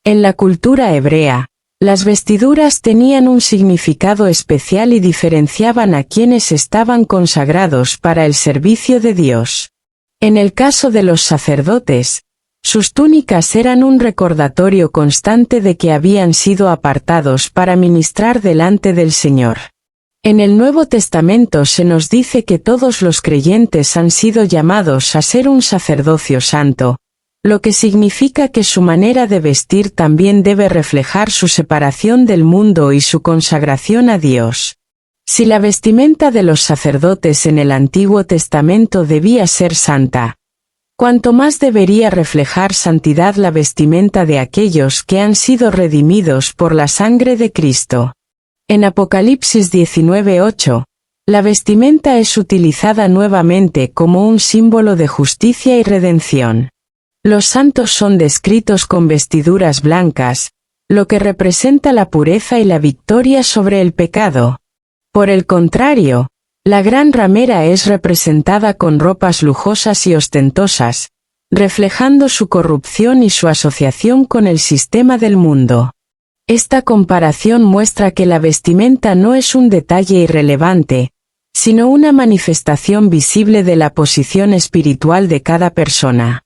En la cultura hebrea, las vestiduras tenían un significado especial y diferenciaban a quienes estaban consagrados para el servicio de Dios. En el caso de los sacerdotes, sus túnicas eran un recordatorio constante de que habían sido apartados para ministrar delante del Señor. En el Nuevo Testamento se nos dice que todos los creyentes han sido llamados a ser un sacerdocio santo, lo que significa que su manera de vestir también debe reflejar su separación del mundo y su consagración a Dios. Si la vestimenta de los sacerdotes en el Antiguo Testamento debía ser santa, cuanto más debería reflejar santidad la vestimenta de aquellos que han sido redimidos por la sangre de Cristo. En Apocalipsis 19:8, la vestimenta es utilizada nuevamente como un símbolo de justicia y redención. Los santos son descritos con vestiduras blancas, lo que representa la pureza y la victoria sobre el pecado. Por el contrario, la gran ramera es representada con ropas lujosas y ostentosas, reflejando su corrupción y su asociación con el sistema del mundo. Esta comparación muestra que la vestimenta no es un detalle irrelevante, sino una manifestación visible de la posición espiritual de cada persona.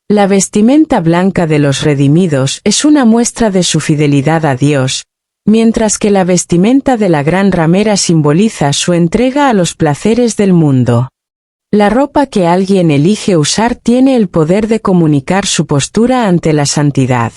La vestimenta blanca de los redimidos es una muestra de su fidelidad a Dios, mientras que la vestimenta de la gran ramera simboliza su entrega a los placeres del mundo. La ropa que alguien elige usar tiene el poder de comunicar su postura ante la santidad.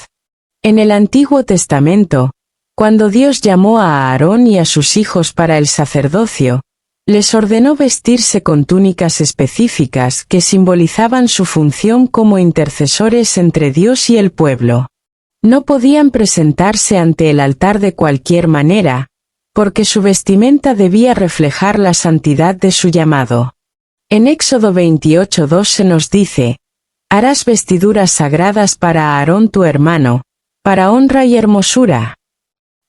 En el Antiguo Testamento, cuando Dios llamó a Aarón y a sus hijos para el sacerdocio, les ordenó vestirse con túnicas específicas que simbolizaban su función como intercesores entre Dios y el pueblo. No podían presentarse ante el altar de cualquier manera, porque su vestimenta debía reflejar la santidad de su llamado. En Éxodo 28:2 se nos dice: harás vestiduras sagradas para Aarón tu hermano, para honra y hermosura.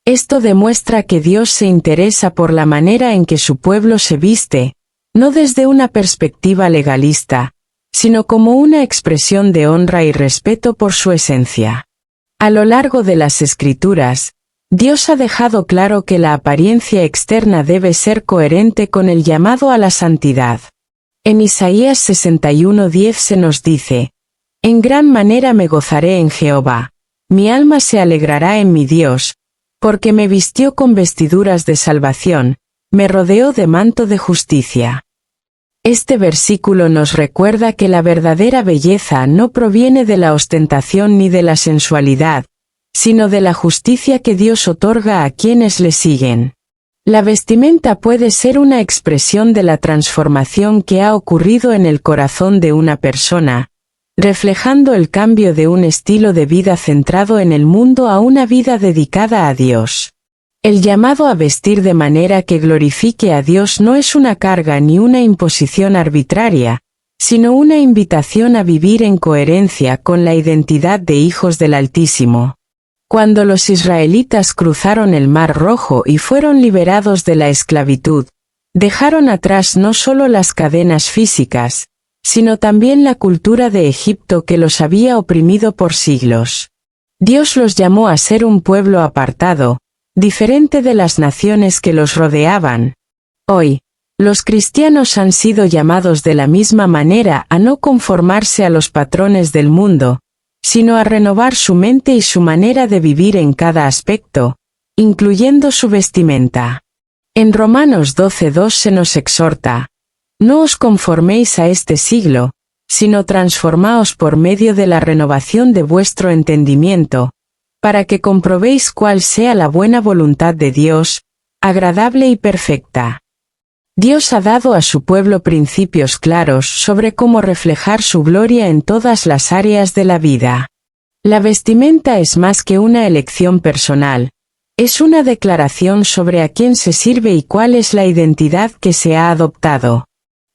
Esto demuestra que Dios se interesa por la manera en que su pueblo se viste, no desde una perspectiva legalista, sino como una expresión de honra y respeto por su esencia. A lo largo de las Escrituras, Dios ha dejado claro que la apariencia externa debe ser coherente con el llamado a la santidad. En Isaías 61:10 se nos dice: en gran manera me gozaré en Jehová, mi alma se alegrará en mi Dios, porque me vistió con vestiduras de salvación, me rodeó de manto de justicia. Este versículo nos recuerda que la verdadera belleza no proviene de la ostentación ni de la sensualidad, sino de la justicia que Dios otorga a quienes le siguen. La vestimenta puede ser una expresión de la transformación que ha ocurrido en el corazón de una persona, reflejando el cambio de un estilo de vida centrado en el mundo a una vida dedicada a Dios. El llamado a vestir de manera que glorifique a Dios no es una carga ni una imposición arbitraria, sino una invitación a vivir en coherencia con la identidad de hijos del Altísimo. Cuando los israelitas cruzaron el Mar Rojo y fueron liberados de la esclavitud, dejaron atrás no solo las cadenas físicas, sino también la cultura de Egipto que los había oprimido por siglos. Dios los llamó a ser un pueblo apartado, diferente de las naciones que los rodeaban. Hoy, los cristianos han sido llamados de la misma manera a no conformarse a los patrones del mundo, sino a renovar su mente y su manera de vivir en cada aspecto, incluyendo su vestimenta. En Romanos 12:2 se nos exhorta: no os conforméis a este siglo, sino transformaos por medio de la renovación de vuestro entendimiento, para que comprobéis cuál sea la buena voluntad de Dios, agradable y perfecta. Dios ha dado a su pueblo principios claros sobre cómo reflejar su gloria en todas las áreas de la vida. La vestimenta es más que una elección personal, es una declaración sobre a quién se sirve y cuál es la identidad que se ha adoptado.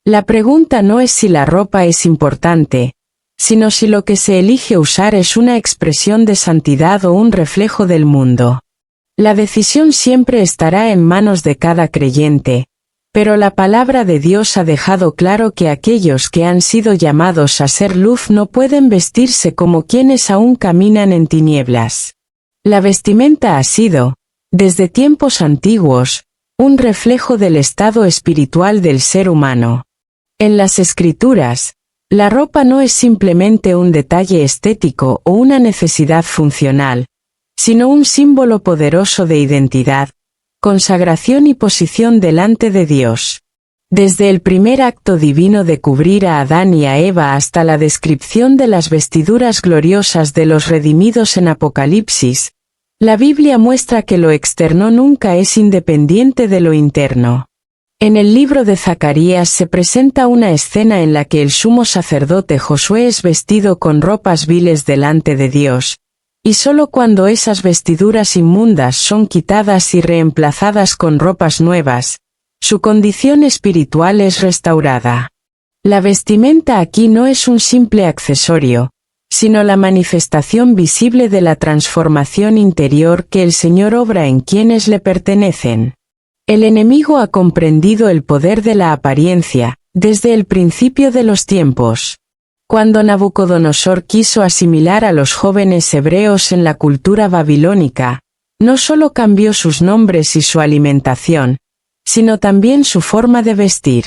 La pregunta no es si la ropa es importante, sino si lo que se elige usar es una expresión de santidad o un reflejo del mundo. La decisión siempre estará en manos de cada creyente, pero la palabra de Dios ha dejado claro que aquellos que han sido llamados a ser luz no pueden vestirse como quienes aún caminan en tinieblas. La vestimenta ha sido, desde tiempos antiguos, un reflejo del estado espiritual del ser humano. En las Escrituras, la ropa no es simplemente un detalle estético o una necesidad funcional, sino un símbolo poderoso de identidad, consagración y posición delante de Dios. Desde el primer acto divino de cubrir a Adán y a Eva hasta la descripción de las vestiduras gloriosas de los redimidos en Apocalipsis, la Biblia muestra que lo externo nunca es independiente de lo interno. En el libro de Zacarías se presenta una escena en la que el sumo sacerdote Josué es vestido con ropas viles delante de Dios, y solo cuando esas vestiduras inmundas son quitadas y reemplazadas con ropas nuevas, su condición espiritual es restaurada. La vestimenta aquí no es un simple accesorio, sino la manifestación visible de la transformación interior que el Señor obra en quienes le pertenecen. El enemigo ha comprendido el poder de la apariencia, desde el principio de los tiempos. Cuando Nabucodonosor quiso asimilar a los jóvenes hebreos en la cultura babilónica, no solo cambió sus nombres y su alimentación, sino también su forma de vestir.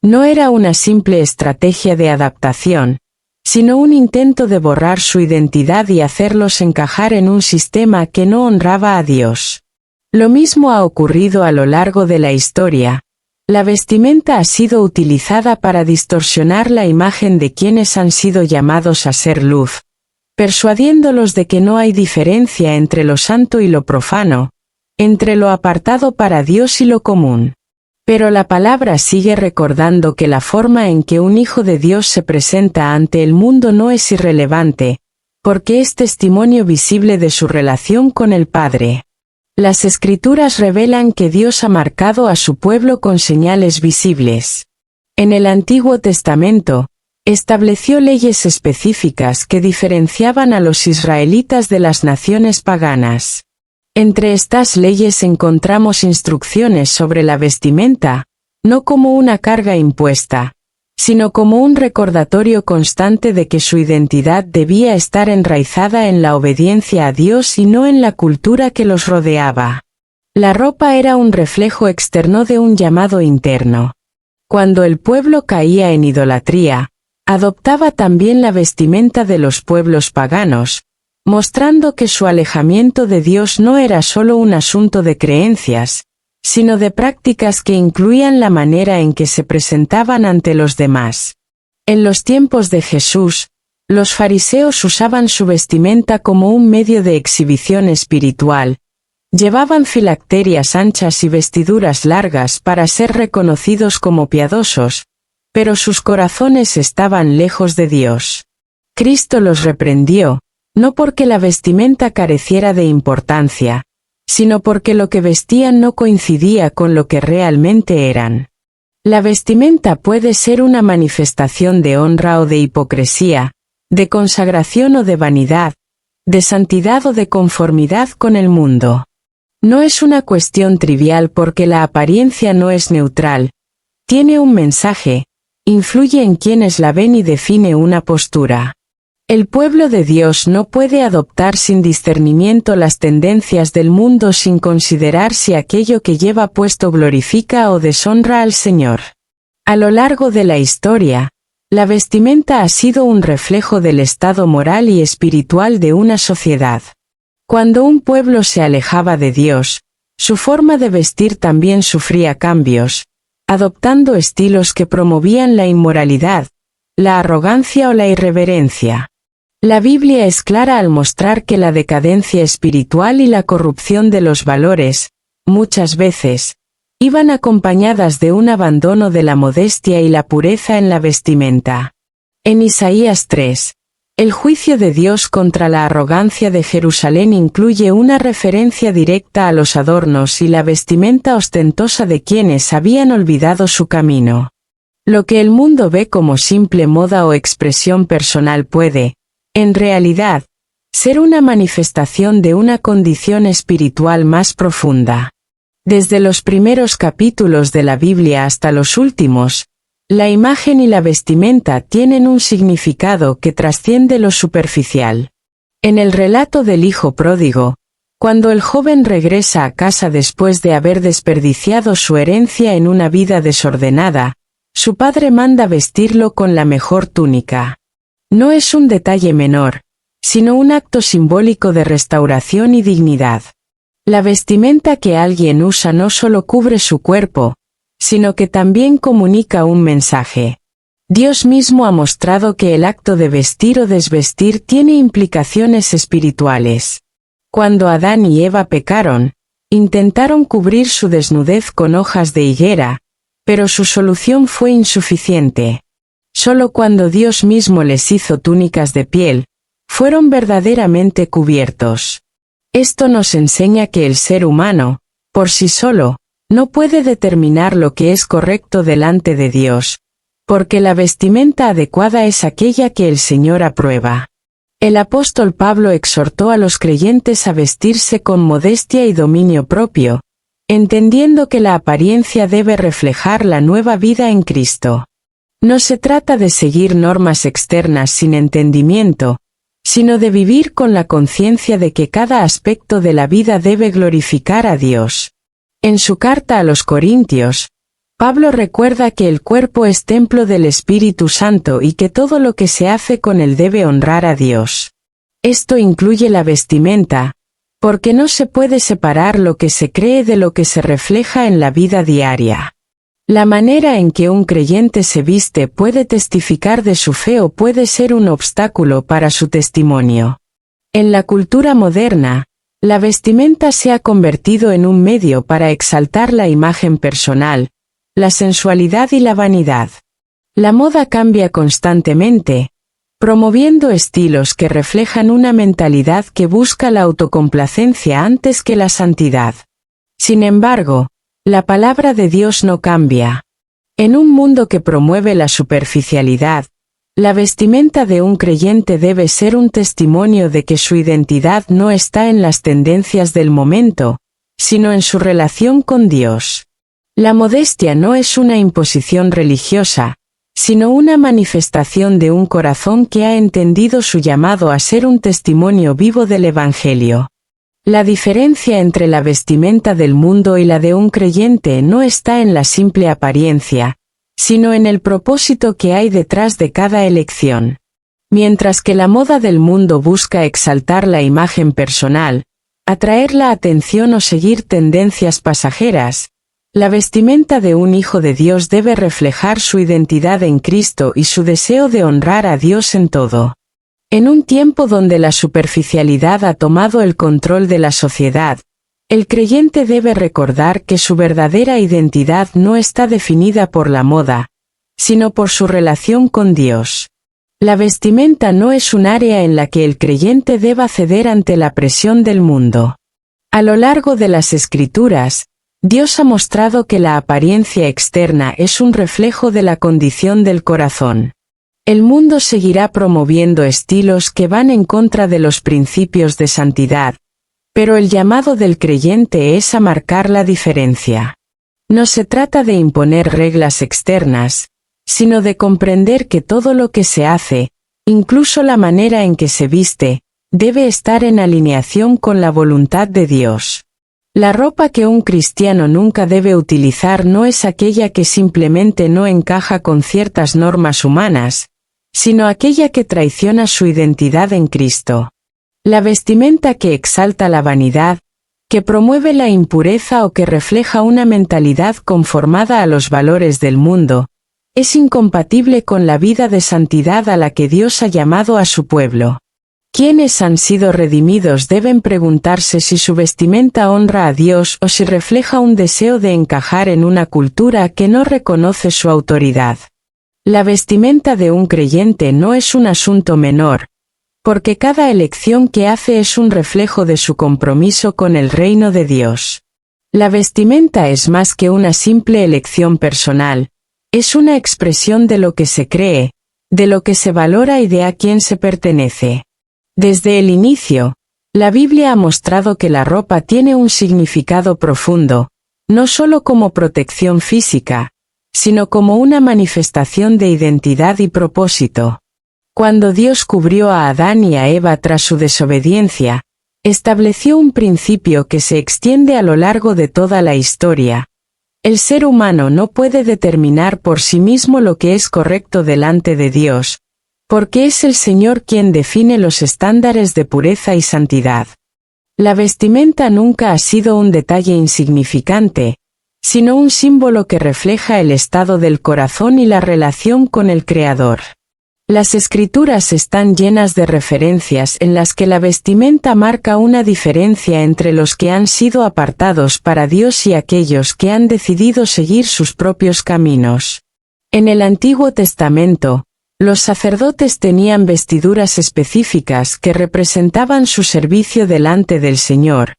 No era una simple estrategia de adaptación, sino un intento de borrar su identidad y hacerlos encajar en un sistema que no honraba a Dios. Lo mismo ha ocurrido a lo largo de la historia. La vestimenta ha sido utilizada para distorsionar la imagen de quienes han sido llamados a ser luz, persuadiéndolos de que no hay diferencia entre lo santo y lo profano, entre lo apartado para Dios y lo común. Pero la palabra sigue recordando que la forma en que un hijo de Dios se presenta ante el mundo no es irrelevante, porque es testimonio visible de su relación con el Padre. Las Escrituras revelan que Dios ha marcado a su pueblo con señales visibles. En el Antiguo Testamento, estableció leyes específicas que diferenciaban a los israelitas de las naciones paganas. Entre estas leyes encontramos instrucciones sobre la vestimenta, no como una carga impuesta, sino como un recordatorio constante de que su identidad debía estar enraizada en la obediencia a Dios y no en la cultura que los rodeaba. La ropa era un reflejo externo de un llamado interno. Cuando el pueblo caía en idolatría, adoptaba también la vestimenta de los pueblos paganos, mostrando que su alejamiento de Dios no era solo un asunto de creencias, sino de prácticas que incluían la manera en que se presentaban ante los demás. En los tiempos de Jesús, los fariseos usaban su vestimenta como un medio de exhibición espiritual. Llevaban filacterias anchas y vestiduras largas para ser reconocidos como piadosos, pero sus corazones estaban lejos de Dios. Cristo los reprendió, no porque la vestimenta careciera de importancia, sino porque lo que vestían no coincidía con lo que realmente eran. La vestimenta puede ser una manifestación de honra o de hipocresía, de consagración o de vanidad, de santidad o de conformidad con el mundo. No es una cuestión trivial porque la apariencia no es neutral, tiene un mensaje, influye en quienes la ven y define una postura. El pueblo de Dios no puede adoptar sin discernimiento las tendencias del mundo sin considerar si aquello que lleva puesto glorifica o deshonra al Señor. A lo largo de la historia, la vestimenta ha sido un reflejo del estado moral y espiritual de una sociedad. Cuando un pueblo se alejaba de Dios, su forma de vestir también sufría cambios, adoptando estilos que promovían la inmoralidad, la arrogancia o la irreverencia. La Biblia es clara al mostrar que la decadencia espiritual y la corrupción de los valores, muchas veces, iban acompañadas de un abandono de la modestia y la pureza en la vestimenta. En Isaías 3, el juicio de Dios contra la arrogancia de Jerusalén incluye una referencia directa a los adornos y la vestimenta ostentosa de quienes habían olvidado su camino. Lo que el mundo ve como simple moda o expresión personal puede, en realidad, ser una manifestación de una condición espiritual más profunda. Desde los primeros capítulos de la Biblia hasta los últimos, la imagen y la vestimenta tienen un significado que trasciende lo superficial. En el relato del hijo pródigo, cuando el joven regresa a casa después de haber desperdiciado su herencia en una vida desordenada, su padre manda vestirlo con la mejor túnica. No es un detalle menor, sino un acto simbólico de restauración y dignidad. La vestimenta que alguien usa no solo cubre su cuerpo, sino que también comunica un mensaje. Dios mismo ha mostrado que el acto de vestir o desvestir tiene implicaciones espirituales. Cuando Adán y Eva pecaron, intentaron cubrir su desnudez con hojas de higuera, pero su solución fue insuficiente. Solo cuando Dios mismo les hizo túnicas de piel, fueron verdaderamente cubiertos. Esto nos enseña que el ser humano, por sí solo, no puede determinar lo que es correcto delante de Dios, porque la vestimenta adecuada es aquella que el Señor aprueba. El apóstol Pablo exhortó a los creyentes a vestirse con modestia y dominio propio, entendiendo que la apariencia debe reflejar la nueva vida en Cristo. No se trata de seguir normas externas sin entendimiento, sino de vivir con la conciencia de que cada aspecto de la vida debe glorificar a Dios. En su carta a los Corintios, Pablo recuerda que el cuerpo es templo del Espíritu Santo y que todo lo que se hace con él debe honrar a Dios. Esto incluye la vestimenta, porque no se puede separar lo que se cree de lo que se refleja en la vida diaria. La manera en que un creyente se viste puede testificar de su fe o puede ser un obstáculo para su testimonio. En la cultura moderna, la vestimenta se ha convertido en un medio para exaltar la imagen personal, la sensualidad y la vanidad. La moda cambia constantemente, promoviendo estilos que reflejan una mentalidad que busca la autocomplacencia antes que la santidad. Sin embargo, la palabra de Dios no cambia. En un mundo que promueve la superficialidad, la vestimenta de un creyente debe ser un testimonio de que su identidad no está en las tendencias del momento, sino en su relación con Dios. La modestia no es una imposición religiosa, sino una manifestación de un corazón que ha entendido su llamado a ser un testimonio vivo del Evangelio. La diferencia entre la vestimenta del mundo y la de un creyente no está en la simple apariencia, sino en el propósito que hay detrás de cada elección. Mientras que la moda del mundo busca exaltar la imagen personal, atraer la atención o seguir tendencias pasajeras, la vestimenta de un hijo de Dios debe reflejar su identidad en Cristo y su deseo de honrar a Dios en todo. En un tiempo donde la superficialidad ha tomado el control de la sociedad, el creyente debe recordar que su verdadera identidad no está definida por la moda, sino por su relación con Dios. La vestimenta no es un área en la que el creyente deba ceder ante la presión del mundo. A lo largo de las Escrituras, Dios ha mostrado que la apariencia externa es un reflejo de la condición del corazón. El mundo seguirá promoviendo estilos que van en contra de los principios de santidad, pero el llamado del creyente es a marcar la diferencia. No se trata de imponer reglas externas, sino de comprender que todo lo que se hace, incluso la manera en que se viste, debe estar en alineación con la voluntad de Dios. La ropa que un cristiano nunca debe utilizar no es aquella que simplemente no encaja con ciertas normas humanas, sino aquella que traiciona su identidad en Cristo. La vestimenta que exalta la vanidad, que promueve la impureza o que refleja una mentalidad conformada a los valores del mundo, es incompatible con la vida de santidad a la que Dios ha llamado a su pueblo. Quienes han sido redimidos deben preguntarse si su vestimenta honra a Dios o si refleja un deseo de encajar en una cultura que no reconoce su autoridad. La vestimenta de un creyente no es un asunto menor, porque cada elección que hace es un reflejo de su compromiso con el reino de Dios. La vestimenta es más que una simple elección personal, es una expresión de lo que se cree, de lo que se valora y de a quién se pertenece. Desde el inicio, la Biblia ha mostrado que la ropa tiene un significado profundo, no solo como protección física, sino como una manifestación de identidad y propósito. Cuando Dios cubrió a Adán y a Eva tras su desobediencia, estableció un principio que se extiende a lo largo de toda la historia. El ser humano no puede determinar por sí mismo lo que es correcto delante de Dios, porque es el Señor quien define los estándares de pureza y santidad. La vestimenta nunca ha sido un detalle insignificante, sino un símbolo que refleja el estado del corazón y la relación con el Creador. Las Escrituras están llenas de referencias en las que la vestimenta marca una diferencia entre los que han sido apartados para Dios y aquellos que han decidido seguir sus propios caminos. En el Antiguo Testamento, los sacerdotes tenían vestiduras específicas que representaban su servicio delante del Señor,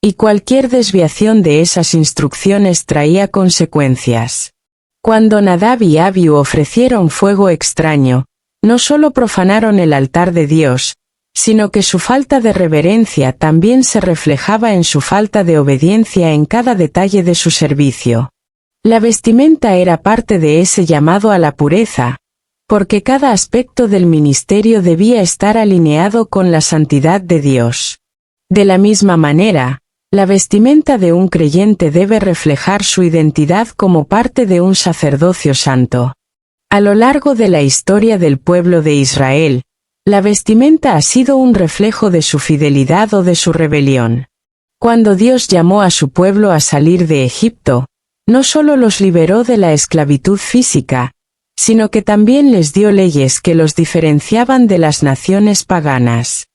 y cualquier desviación de esas instrucciones traía consecuencias. Cuando Nadab y Abiú ofrecieron fuego extraño, no solo profanaron el altar de Dios, sino que su falta de reverencia también se reflejaba en su falta de obediencia en cada detalle de su servicio. La vestimenta era parte de ese llamado a la pureza, porque cada aspecto del ministerio debía estar alineado con la santidad de Dios. De la misma manera, la vestimenta de un creyente debe reflejar su identidad como parte de un sacerdocio santo. A lo largo de la historia del pueblo de Israel, la vestimenta ha sido un reflejo de su fidelidad o de su rebelión. Cuando Dios llamó a su pueblo a salir de Egipto, no solo los liberó de la esclavitud física, sino que también les dio leyes que los diferenciaban de las naciones paganas.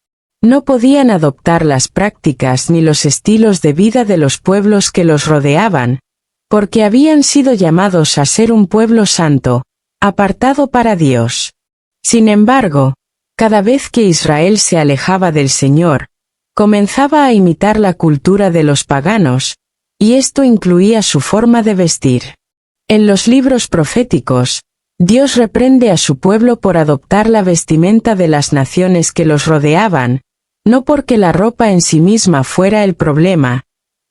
No podían adoptar las prácticas ni los estilos de vida de los pueblos que los rodeaban, porque habían sido llamados a ser un pueblo santo, apartado para Dios. Sin embargo, Cada vez que Israel se alejaba del Señor, comenzaba a imitar la cultura de los paganos, y esto incluía su forma de vestir. En los libros proféticos, Dios reprende a su pueblo por adoptar la vestimenta de las naciones que los rodeaban, no porque la ropa en sí misma fuera el problema,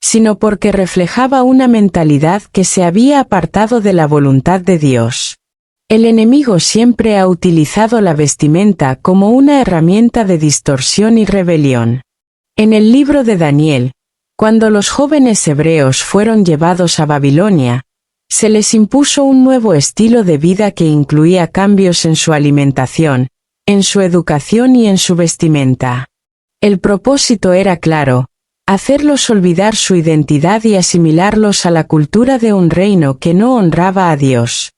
sino porque reflejaba una mentalidad que se había apartado de la voluntad de Dios. El enemigo siempre ha utilizado la vestimenta como una herramienta de distorsión y rebelión. En el libro de Daniel, cuando los jóvenes hebreos fueron llevados a Babilonia, se les impuso un nuevo estilo de vida que incluía cambios en su alimentación, en su educación y en su vestimenta. El propósito era claro: hacerlos olvidar su identidad y asimilarlos a la cultura de un reino que no honraba a Dios.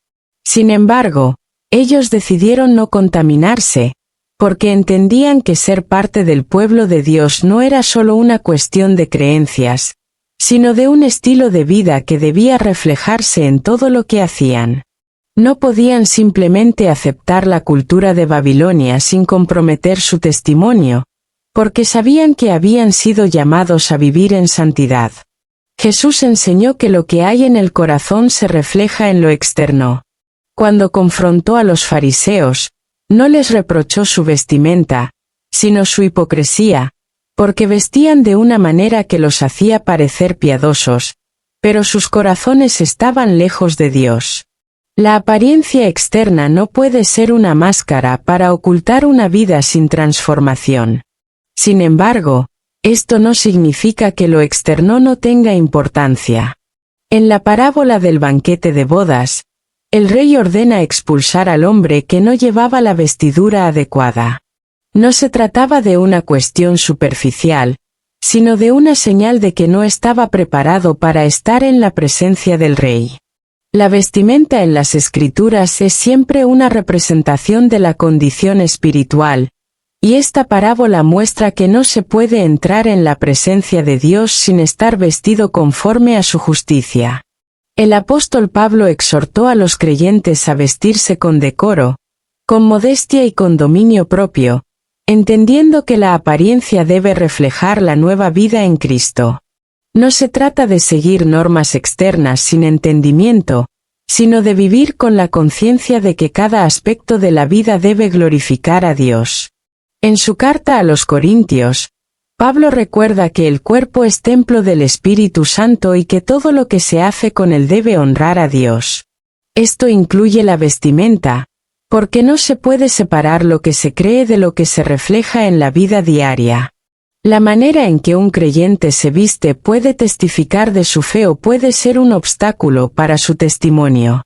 Sin embargo, ellos decidieron no contaminarse, porque entendían que ser parte del pueblo de Dios no era solo una cuestión de creencias, sino de un estilo de vida que debía reflejarse en todo lo que hacían. No podían simplemente aceptar la cultura de Babilonia sin comprometer su testimonio, porque sabían que habían sido llamados a vivir en santidad. Jesús enseñó que lo que hay en el corazón se refleja en lo externo. Cuando confrontó a los fariseos, no les reprochó su vestimenta, sino su hipocresía, porque vestían de una manera que los hacía parecer piadosos, pero sus corazones estaban lejos de Dios. La apariencia externa no puede ser una máscara para ocultar una vida sin transformación. Sin embargo, esto no significa que lo externo no tenga importancia. En la parábola del banquete de bodas, el rey ordena expulsar al hombre que no llevaba la vestidura adecuada. No se trataba de una cuestión superficial, sino de una señal de que no estaba preparado para estar en la presencia del rey. La vestimenta en las Escrituras es siempre una representación de la condición espiritual, y esta parábola muestra que no se puede entrar en la presencia de Dios sin estar vestido conforme a su justicia. El apóstol Pablo exhortó a los creyentes a vestirse con decoro, con modestia y con dominio propio, entendiendo que la apariencia debe reflejar la nueva vida en Cristo. No se trata de seguir normas externas sin entendimiento, sino de vivir con la conciencia de que cada aspecto de la vida debe glorificar a Dios. En su carta a los Corintios, Pablo recuerda que el cuerpo es templo del Espíritu Santo y que todo lo que se hace con él debe honrar a Dios. Esto incluye la vestimenta, porque no se puede separar lo que se cree de lo que se refleja en la vida diaria. La manera en que un creyente se viste puede testificar de su fe o puede ser un obstáculo para su testimonio.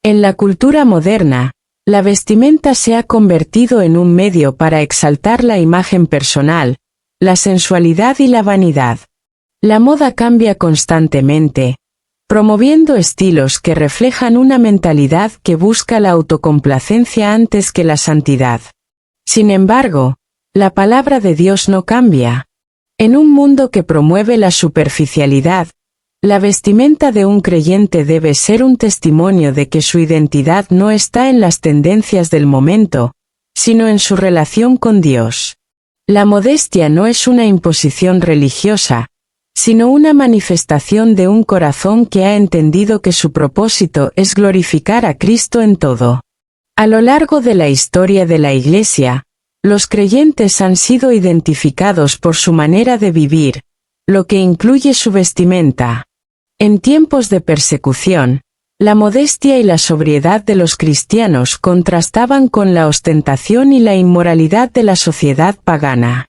En la cultura moderna, la vestimenta se ha convertido en un medio para exaltar la imagen personal, la sensualidad y la vanidad. La moda cambia constantemente, promoviendo estilos que reflejan una mentalidad que busca la autocomplacencia antes que la santidad. Sin embargo, la palabra de Dios no cambia. En un mundo que promueve la superficialidad, la vestimenta de un creyente debe ser un testimonio de que su identidad no está en las tendencias del momento, sino en su relación con Dios. La modestia no es una imposición religiosa, sino una manifestación de un corazón que ha entendido que su propósito es glorificar a Cristo en todo. A lo largo de la historia de la Iglesia, los creyentes han sido identificados por su manera de vivir, lo que incluye su vestimenta. En tiempos de persecución, la modestia y la sobriedad de los cristianos contrastaban con la ostentación y la inmoralidad de la sociedad pagana.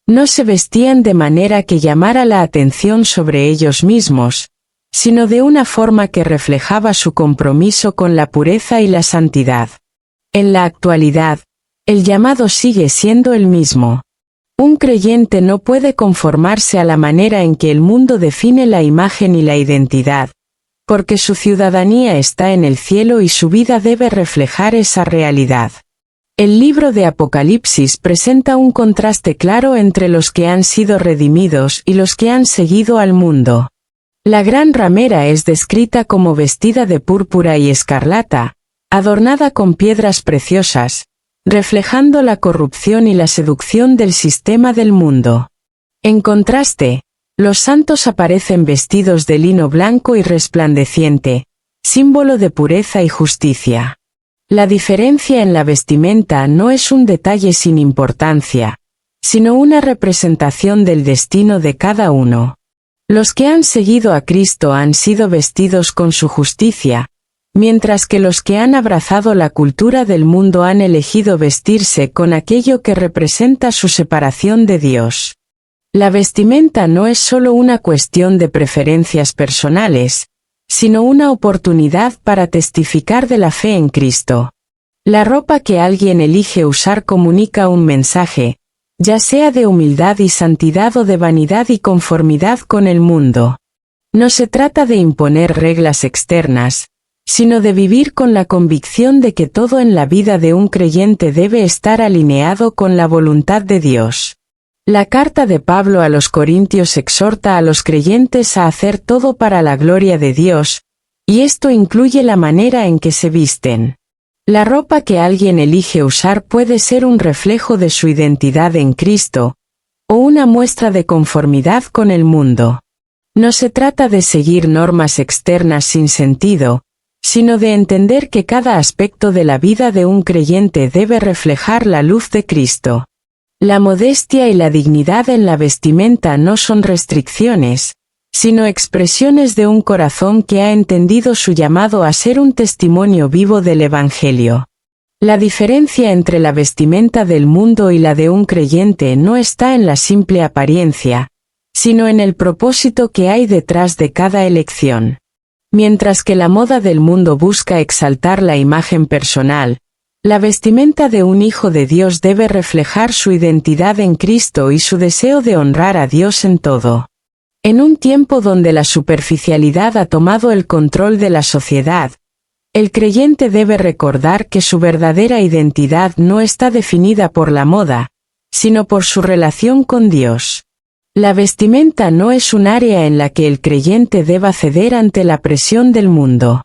No se vestían de manera que llamara la atención sobre ellos mismos, sino de una forma que reflejaba su compromiso con la pureza y la santidad. En la actualidad, el llamado sigue siendo el mismo. Un creyente no puede conformarse a la manera en que el mundo define la imagen y la identidad, porque su ciudadanía está en el cielo y su vida debe reflejar esa realidad. El libro de Apocalipsis presenta un contraste claro entre los que han sido redimidos y los que han seguido al mundo. La gran ramera es descrita como vestida de púrpura y escarlata, adornada con piedras preciosas, reflejando la corrupción y la seducción del sistema del mundo. En contraste, los santos aparecen vestidos de lino blanco y resplandeciente, símbolo de pureza y justicia. La diferencia en la vestimenta no es un detalle sin importancia, sino una representación del destino de cada uno. Los que han seguido a Cristo han sido vestidos con su justicia, mientras que los que han abrazado la cultura del mundo han elegido vestirse con aquello que representa su separación de Dios. La vestimenta no es solo una cuestión de preferencias personales, sino una oportunidad para testificar de la fe en Cristo. La ropa que alguien elige usar comunica un mensaje, ya sea de humildad y santidad o de vanidad y conformidad con el mundo. No se trata de imponer reglas externas, sino de vivir con la convicción de que todo en la vida de un creyente debe estar alineado con la voluntad de Dios. La carta de Pablo a los Corintios exhorta a los creyentes a hacer todo para la gloria de Dios, y esto incluye la manera en que se visten. La ropa que alguien elige usar puede ser un reflejo de su identidad en Cristo, o una muestra de conformidad con el mundo. No se trata de seguir normas externas sin sentido, sino de entender que cada aspecto de la vida de un creyente debe reflejar la luz de Cristo. La modestia y la dignidad en la vestimenta no son restricciones, sino expresiones de un corazón que ha entendido su llamado a ser un testimonio vivo del Evangelio. La diferencia entre la vestimenta del mundo y la de un creyente no está en la simple apariencia, sino en el propósito que hay detrás de cada elección. Mientras que la moda del mundo busca exaltar la imagen personal, la vestimenta de un hijo de Dios debe reflejar su identidad en Cristo y su deseo de honrar a Dios en todo. En un tiempo donde la superficialidad ha tomado el control de la sociedad, el creyente debe recordar que su verdadera identidad no está definida por la moda, sino por su relación con Dios. La vestimenta no es un área en la que el creyente deba ceder ante la presión del mundo.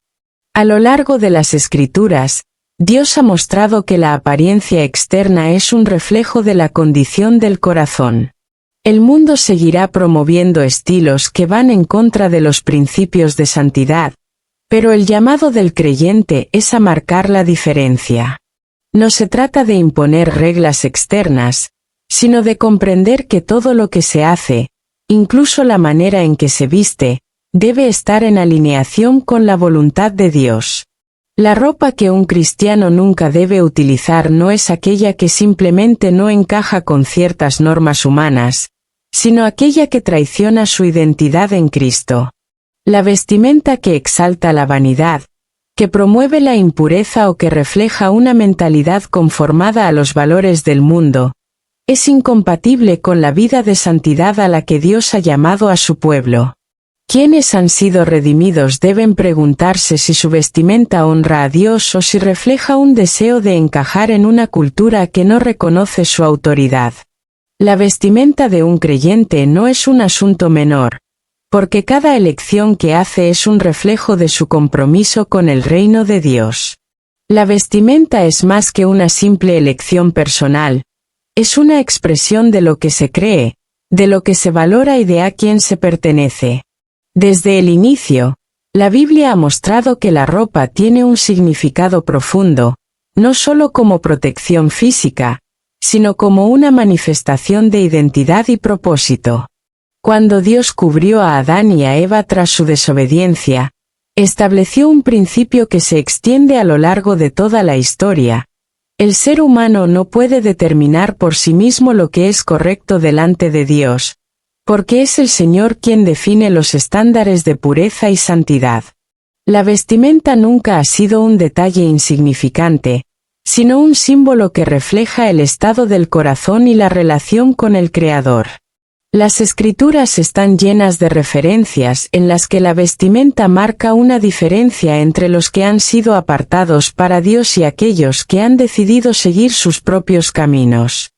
A lo largo de las Escrituras, Dios ha mostrado que la apariencia externa es un reflejo de la condición del corazón. El mundo seguirá promoviendo estilos que van en contra de los principios de santidad, pero el llamado del creyente es a marcar la diferencia. No se trata de imponer reglas externas, sino de comprender que todo lo que se hace, incluso la manera en que se viste, debe estar en alineación con la voluntad de Dios. La ropa que un cristiano nunca debe utilizar no es aquella que simplemente no encaja con ciertas normas humanas, sino aquella que traiciona su identidad en Cristo. La vestimenta que exalta la vanidad, que promueve la impureza o que refleja una mentalidad conformada a los valores del mundo, es incompatible con la vida de santidad a la que Dios ha llamado a su pueblo. Quienes han sido redimidos deben preguntarse si su vestimenta honra a Dios o si refleja un deseo de encajar en una cultura que no reconoce su autoridad. La vestimenta de un creyente no es un asunto menor, porque cada elección que hace es un reflejo de su compromiso con el reino de Dios. La vestimenta es más que una simple elección personal, es una expresión de lo que se cree, de lo que se valora y de a quién se pertenece. Desde el inicio, la Biblia ha mostrado que la ropa tiene un significado profundo, no solo como protección física, sino como una manifestación de identidad y propósito. Cuando Dios cubrió a Adán y a Eva tras su desobediencia, estableció un principio que se extiende a lo largo de toda la historia. El ser humano no puede determinar por sí mismo lo que es correcto delante de Dios, porque es el Señor quien define los estándares de pureza y santidad. La vestimenta nunca ha sido un detalle insignificante, sino un símbolo que refleja el estado del corazón y la relación con el Creador. Las Escrituras están llenas de referencias en las que la vestimenta marca una diferencia entre los que han sido apartados para Dios y aquellos que han decidido seguir sus propios caminos.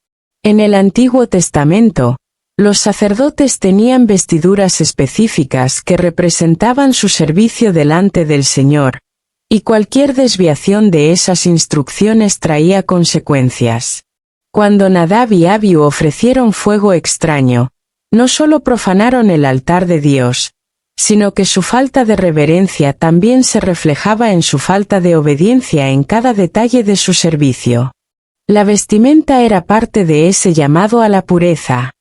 En el Antiguo Testamento, los sacerdotes tenían vestiduras específicas que representaban su servicio delante del Señor, y cualquier desviación de esas instrucciones traía consecuencias. Cuando Nadab y Abiú ofrecieron fuego extraño, no solo profanaron el altar de Dios, sino que su falta de reverencia también se reflejaba en su falta de obediencia en cada detalle de su servicio. La vestimenta era parte de ese llamado a la pureza.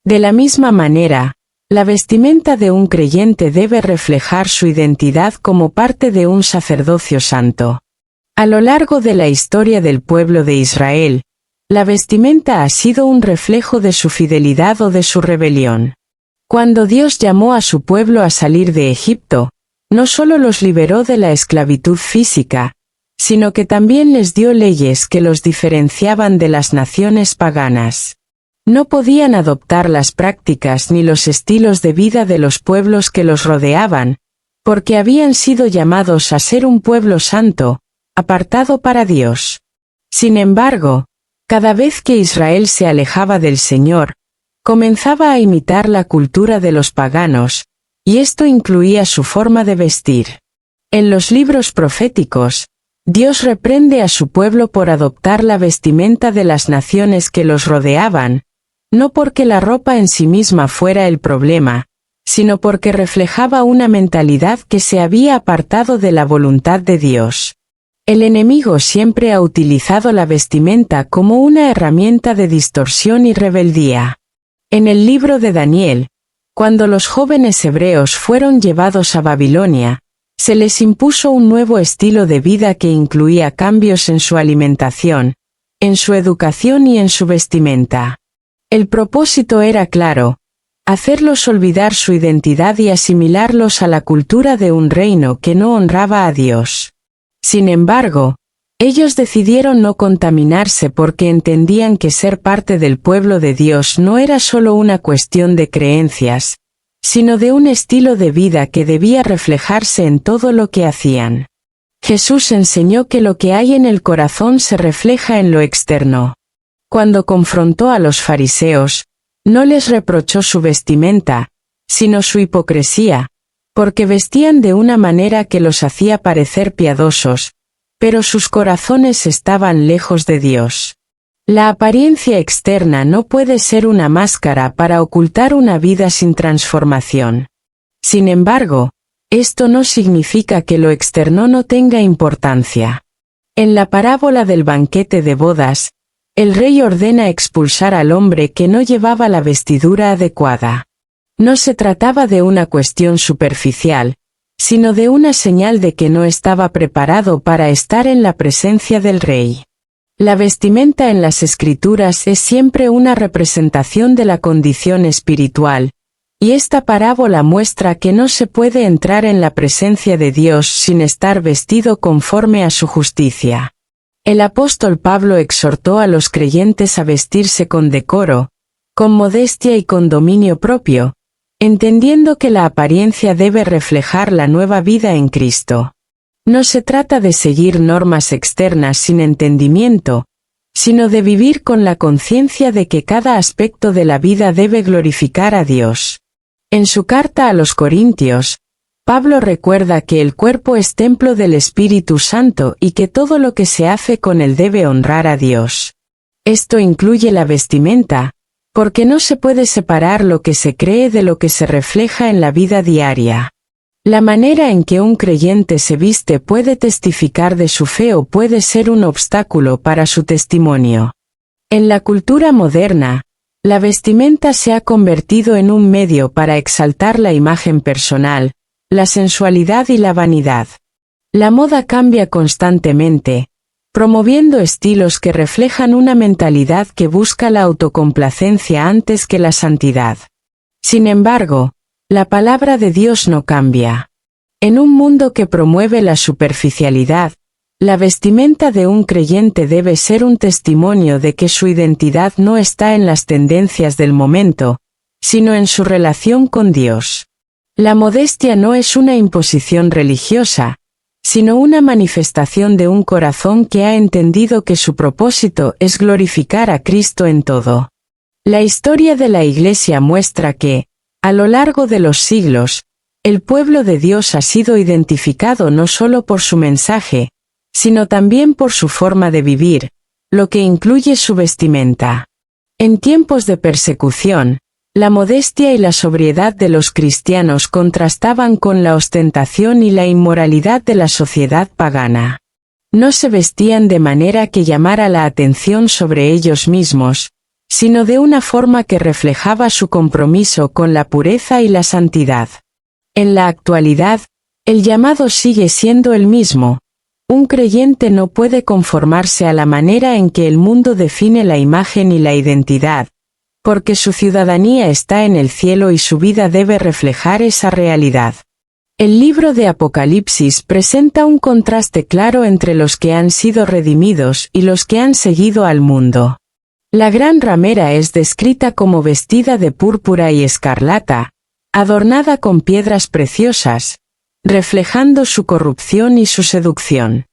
De la misma manera, la vestimenta de un creyente debe reflejar su identidad como parte de un sacerdocio santo. A lo largo de la historia del pueblo de Israel, la vestimenta ha sido un reflejo de su fidelidad o de su rebelión. Cuando Dios llamó a su pueblo a salir de Egipto, no solo los liberó de la esclavitud física, sino que también les dio leyes que los diferenciaban de las naciones paganas. No podían adoptar las prácticas ni los estilos de vida de los pueblos que los rodeaban, porque habían sido llamados a ser un pueblo santo, apartado para Dios. Sin embargo, cada vez que Israel se alejaba del Señor, comenzaba a imitar la cultura de los paganos, y esto incluía su forma de vestir. En los libros proféticos, Dios reprende a su pueblo por adoptar la vestimenta de las naciones que los rodeaban, no porque la ropa en sí misma fuera el problema, sino porque reflejaba una mentalidad que se había apartado de la voluntad de Dios. El enemigo siempre ha utilizado la vestimenta como una herramienta de distorsión y rebeldía. En el libro de Daniel, cuando los jóvenes hebreos fueron llevados a Babilonia, se les impuso un nuevo estilo de vida que incluía cambios en su alimentación, en su educación y en su vestimenta. El propósito era claro: hacerlos olvidar su identidad y asimilarlos a la cultura de un reino que no honraba a Dios. Sin embargo, ellos decidieron no contaminarse porque entendían que ser parte del pueblo de Dios no era solo una cuestión de creencias, sino de un estilo de vida que debía reflejarse en todo lo que hacían. Jesús enseñó que lo que hay en el corazón se refleja en lo externo. Cuando confrontó a los fariseos, no les reprochó su vestimenta, sino su hipocresía, porque vestían de una manera que los hacía parecer piadosos, pero sus corazones estaban lejos de Dios. La apariencia externa no puede ser una máscara para ocultar una vida sin transformación. Sin embargo, esto no significa que lo externo no tenga importancia. En la parábola del banquete de bodas, el rey ordena expulsar al hombre que no llevaba la vestidura adecuada. No se trataba de una cuestión superficial, sino de una señal de que no estaba preparado para estar en la presencia del rey. La vestimenta en las Escrituras es siempre una representación de la condición espiritual, y esta parábola muestra que no se puede entrar en la presencia de Dios sin estar vestido conforme a su justicia. El apóstol Pablo exhortó a los creyentes a vestirse con decoro, con modestia y con dominio propio, entendiendo que la apariencia debe reflejar la nueva vida en Cristo. No se trata de seguir normas externas sin entendimiento, sino de vivir con la conciencia de que cada aspecto de la vida debe glorificar a Dios. En su carta a los Corintios, Pablo recuerda que el cuerpo es templo del Espíritu Santo y que todo lo que se hace con él debe honrar a Dios. Esto incluye la vestimenta, porque no se puede separar lo que se cree de lo que se refleja en la vida diaria. La manera en que un creyente se viste puede testificar de su fe o puede ser un obstáculo para su testimonio. En la cultura moderna, la vestimenta se ha convertido en un medio para exaltar la imagen personal, la sensualidad y la vanidad. La moda cambia constantemente, promoviendo estilos que reflejan una mentalidad que busca la autocomplacencia antes que la santidad. Sin embargo, la palabra de Dios no cambia. En un mundo que promueve la superficialidad, la vestimenta de un creyente debe ser un testimonio de que su identidad no está en las tendencias del momento, sino en su relación con Dios. La modestia no es una imposición religiosa, sino una manifestación de un corazón que ha entendido que su propósito es glorificar a Cristo en todo. La historia de la Iglesia muestra que, a lo largo de los siglos, El pueblo de Dios ha sido identificado no solo por su mensaje, sino también por su forma de vivir, lo que incluye su vestimenta. En tiempos de persecución, la modestia y la sobriedad de los cristianos contrastaban con la ostentación y la inmoralidad de la sociedad pagana. No se vestían de manera que llamara la atención sobre ellos mismos, sino de una forma que reflejaba su compromiso con la pureza y la santidad. En la actualidad, el llamado sigue siendo el mismo. Un creyente no puede conformarse a la manera en que el mundo define la imagen y la identidad, porque su ciudadanía está en el cielo y su vida debe reflejar esa realidad. El libro de Apocalipsis presenta un contraste claro entre los que han sido redimidos y los que han seguido al mundo. La gran ramera es descrita como vestida de púrpura y escarlata, adornada con piedras preciosas, reflejando su corrupción y su seducción.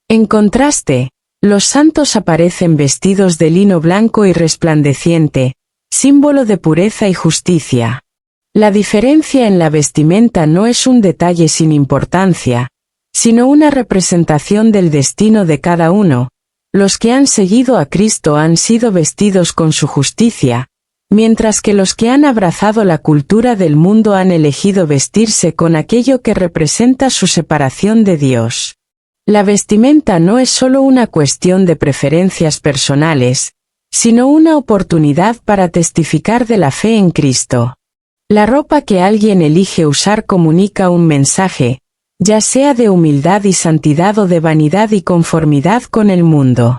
En contraste, los santos aparecen vestidos de lino blanco y resplandeciente, símbolo de pureza y justicia. La diferencia en la vestimenta no es un detalle sin importancia, sino una representación del destino de cada uno. Los que han seguido a Cristo han sido vestidos con su justicia, mientras que los que han abrazado la cultura del mundo han elegido vestirse con aquello que representa su separación de Dios. La vestimenta no es solo una cuestión de preferencias personales, sino una oportunidad para testificar de la fe en Cristo. La ropa que alguien elige usar comunica un mensaje, ya sea de humildad y santidad o de vanidad y conformidad con el mundo.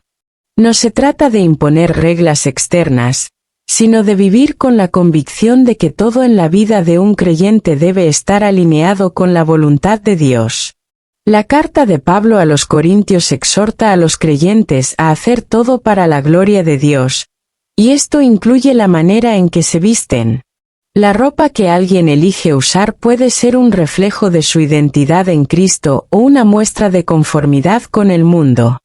No se trata de imponer reglas externas, sino de vivir con la convicción de que todo en la vida de un creyente debe estar alineado con la voluntad de Dios. La carta de Pablo a los Corintios exhorta a los creyentes a hacer todo para la gloria de Dios, y esto incluye la manera en que se visten. La ropa que alguien elige usar puede ser un reflejo de su identidad en Cristo o una muestra de conformidad con el mundo.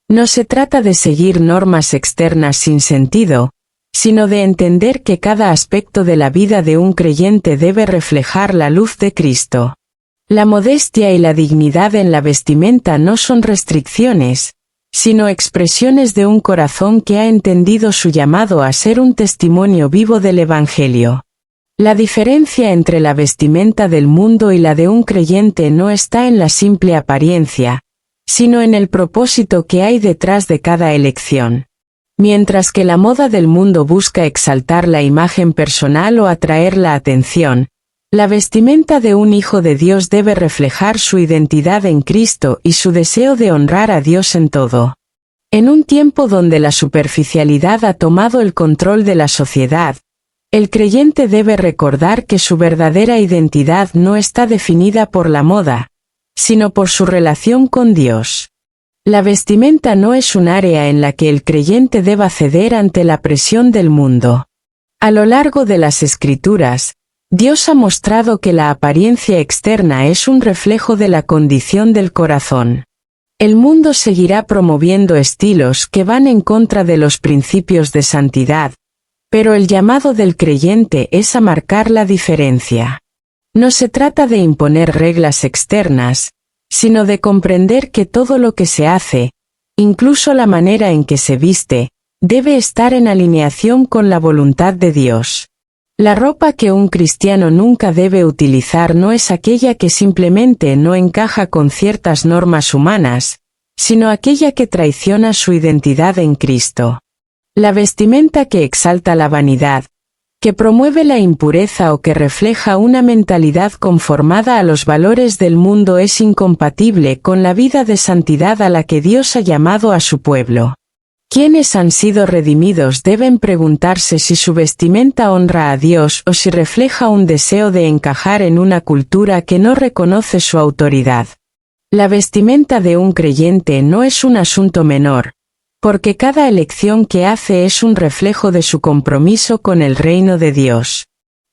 No se trata de seguir normas externas sin sentido, sino de entender que cada aspecto de la vida de un creyente debe reflejar la luz de Cristo. La modestia y la dignidad en la vestimenta no son restricciones, sino expresiones de un corazón que ha entendido su llamado a ser un testimonio vivo del Evangelio. La diferencia entre la vestimenta del mundo y la de un creyente no está en la simple apariencia, sino en el propósito que hay detrás de cada elección. Mientras que la moda del mundo busca exaltar la imagen personal o atraer la atención, la vestimenta de un hijo de Dios debe reflejar su identidad en Cristo y su deseo de honrar a Dios en todo. En un tiempo donde la superficialidad ha tomado el control de la sociedad, el creyente debe recordar que su verdadera identidad no está definida por la moda, sino por su relación con Dios. La vestimenta no es un área en la que el creyente deba ceder ante la presión del mundo. A lo largo de las Escrituras, Dios ha mostrado que la apariencia externa es un reflejo de la condición del corazón. El mundo seguirá promoviendo estilos que van en contra de los principios de santidad, pero el llamado del creyente es a marcar la diferencia. No se trata de imponer reglas externas, sino de comprender que todo lo que se hace, incluso la manera en que se viste, debe estar en alineación con la voluntad de Dios. La ropa que un cristiano nunca debe utilizar no es aquella que simplemente no encaja con ciertas normas humanas, sino aquella que traiciona su identidad en Cristo. La vestimenta que exalta la vanidad, que promueve la impureza o que refleja una mentalidad conformada a los valores del mundo es incompatible con la vida de santidad a la que Dios ha llamado a su pueblo. Quienes han sido redimidos deben preguntarse si su vestimenta honra a Dios o si refleja un deseo de encajar en una cultura que no reconoce su autoridad. La vestimenta de un creyente no es un asunto menor, porque cada elección que hace es un reflejo de su compromiso con el reino de Dios.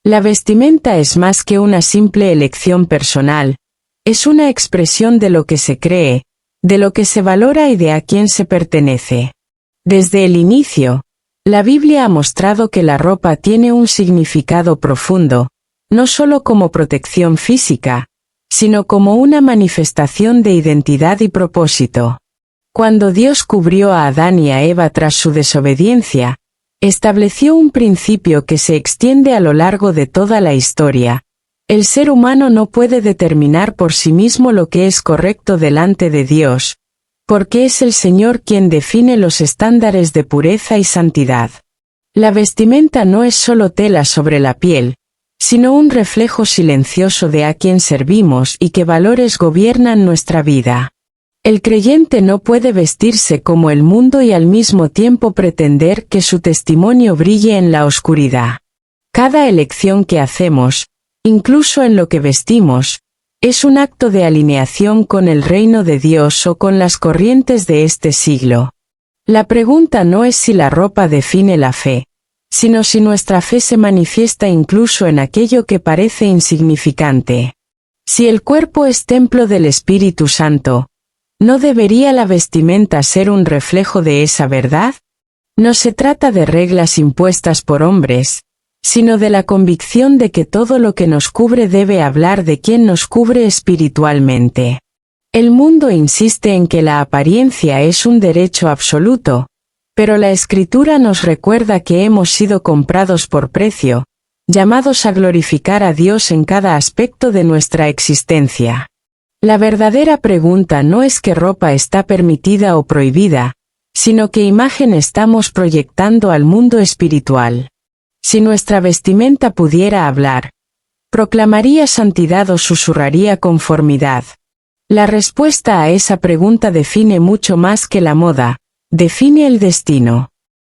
La vestimenta es más que una simple elección personal, es una expresión de lo que se cree, de lo que se valora y de a quién se pertenece. Desde el inicio, la Biblia ha mostrado que la ropa tiene un significado profundo, no solo como protección física, sino como una manifestación de identidad y propósito. Cuando Dios cubrió a Adán y a Eva tras su desobediencia, estableció un principio que se extiende a lo largo de toda la historia. El ser humano no puede determinar por sí mismo lo que es correcto delante de Dios, porque es el Señor quien define los estándares de pureza y santidad. La vestimenta no es solo tela sobre la piel, sino un reflejo silencioso de a quien servimos y qué valores gobiernan nuestra vida. El creyente no puede vestirse como el mundo y al mismo tiempo pretender que su testimonio brille en la oscuridad. Cada elección que hacemos, incluso en lo que vestimos, es un acto de alineación con el reino de Dios o con las corrientes de este siglo. La pregunta no es si la ropa define la fe, sino si nuestra fe se manifiesta incluso en aquello que parece insignificante. Si el cuerpo es templo del Espíritu Santo, ¿no debería la vestimenta ser un reflejo de esa verdad? No se trata de reglas impuestas por hombres, sino de la convicción de que todo lo que nos cubre debe hablar de quien nos cubre espiritualmente. El mundo insiste en que la apariencia es un derecho absoluto, pero la Escritura nos recuerda que hemos sido comprados por precio, llamados a glorificar a Dios en cada aspecto de nuestra existencia. La verdadera pregunta no es qué ropa está permitida o prohibida, sino qué imagen estamos proyectando al mundo espiritual. Si nuestra vestimenta pudiera hablar, ¿proclamaría santidad o susurraría conformidad? La respuesta a esa pregunta define mucho más que la moda, define el destino.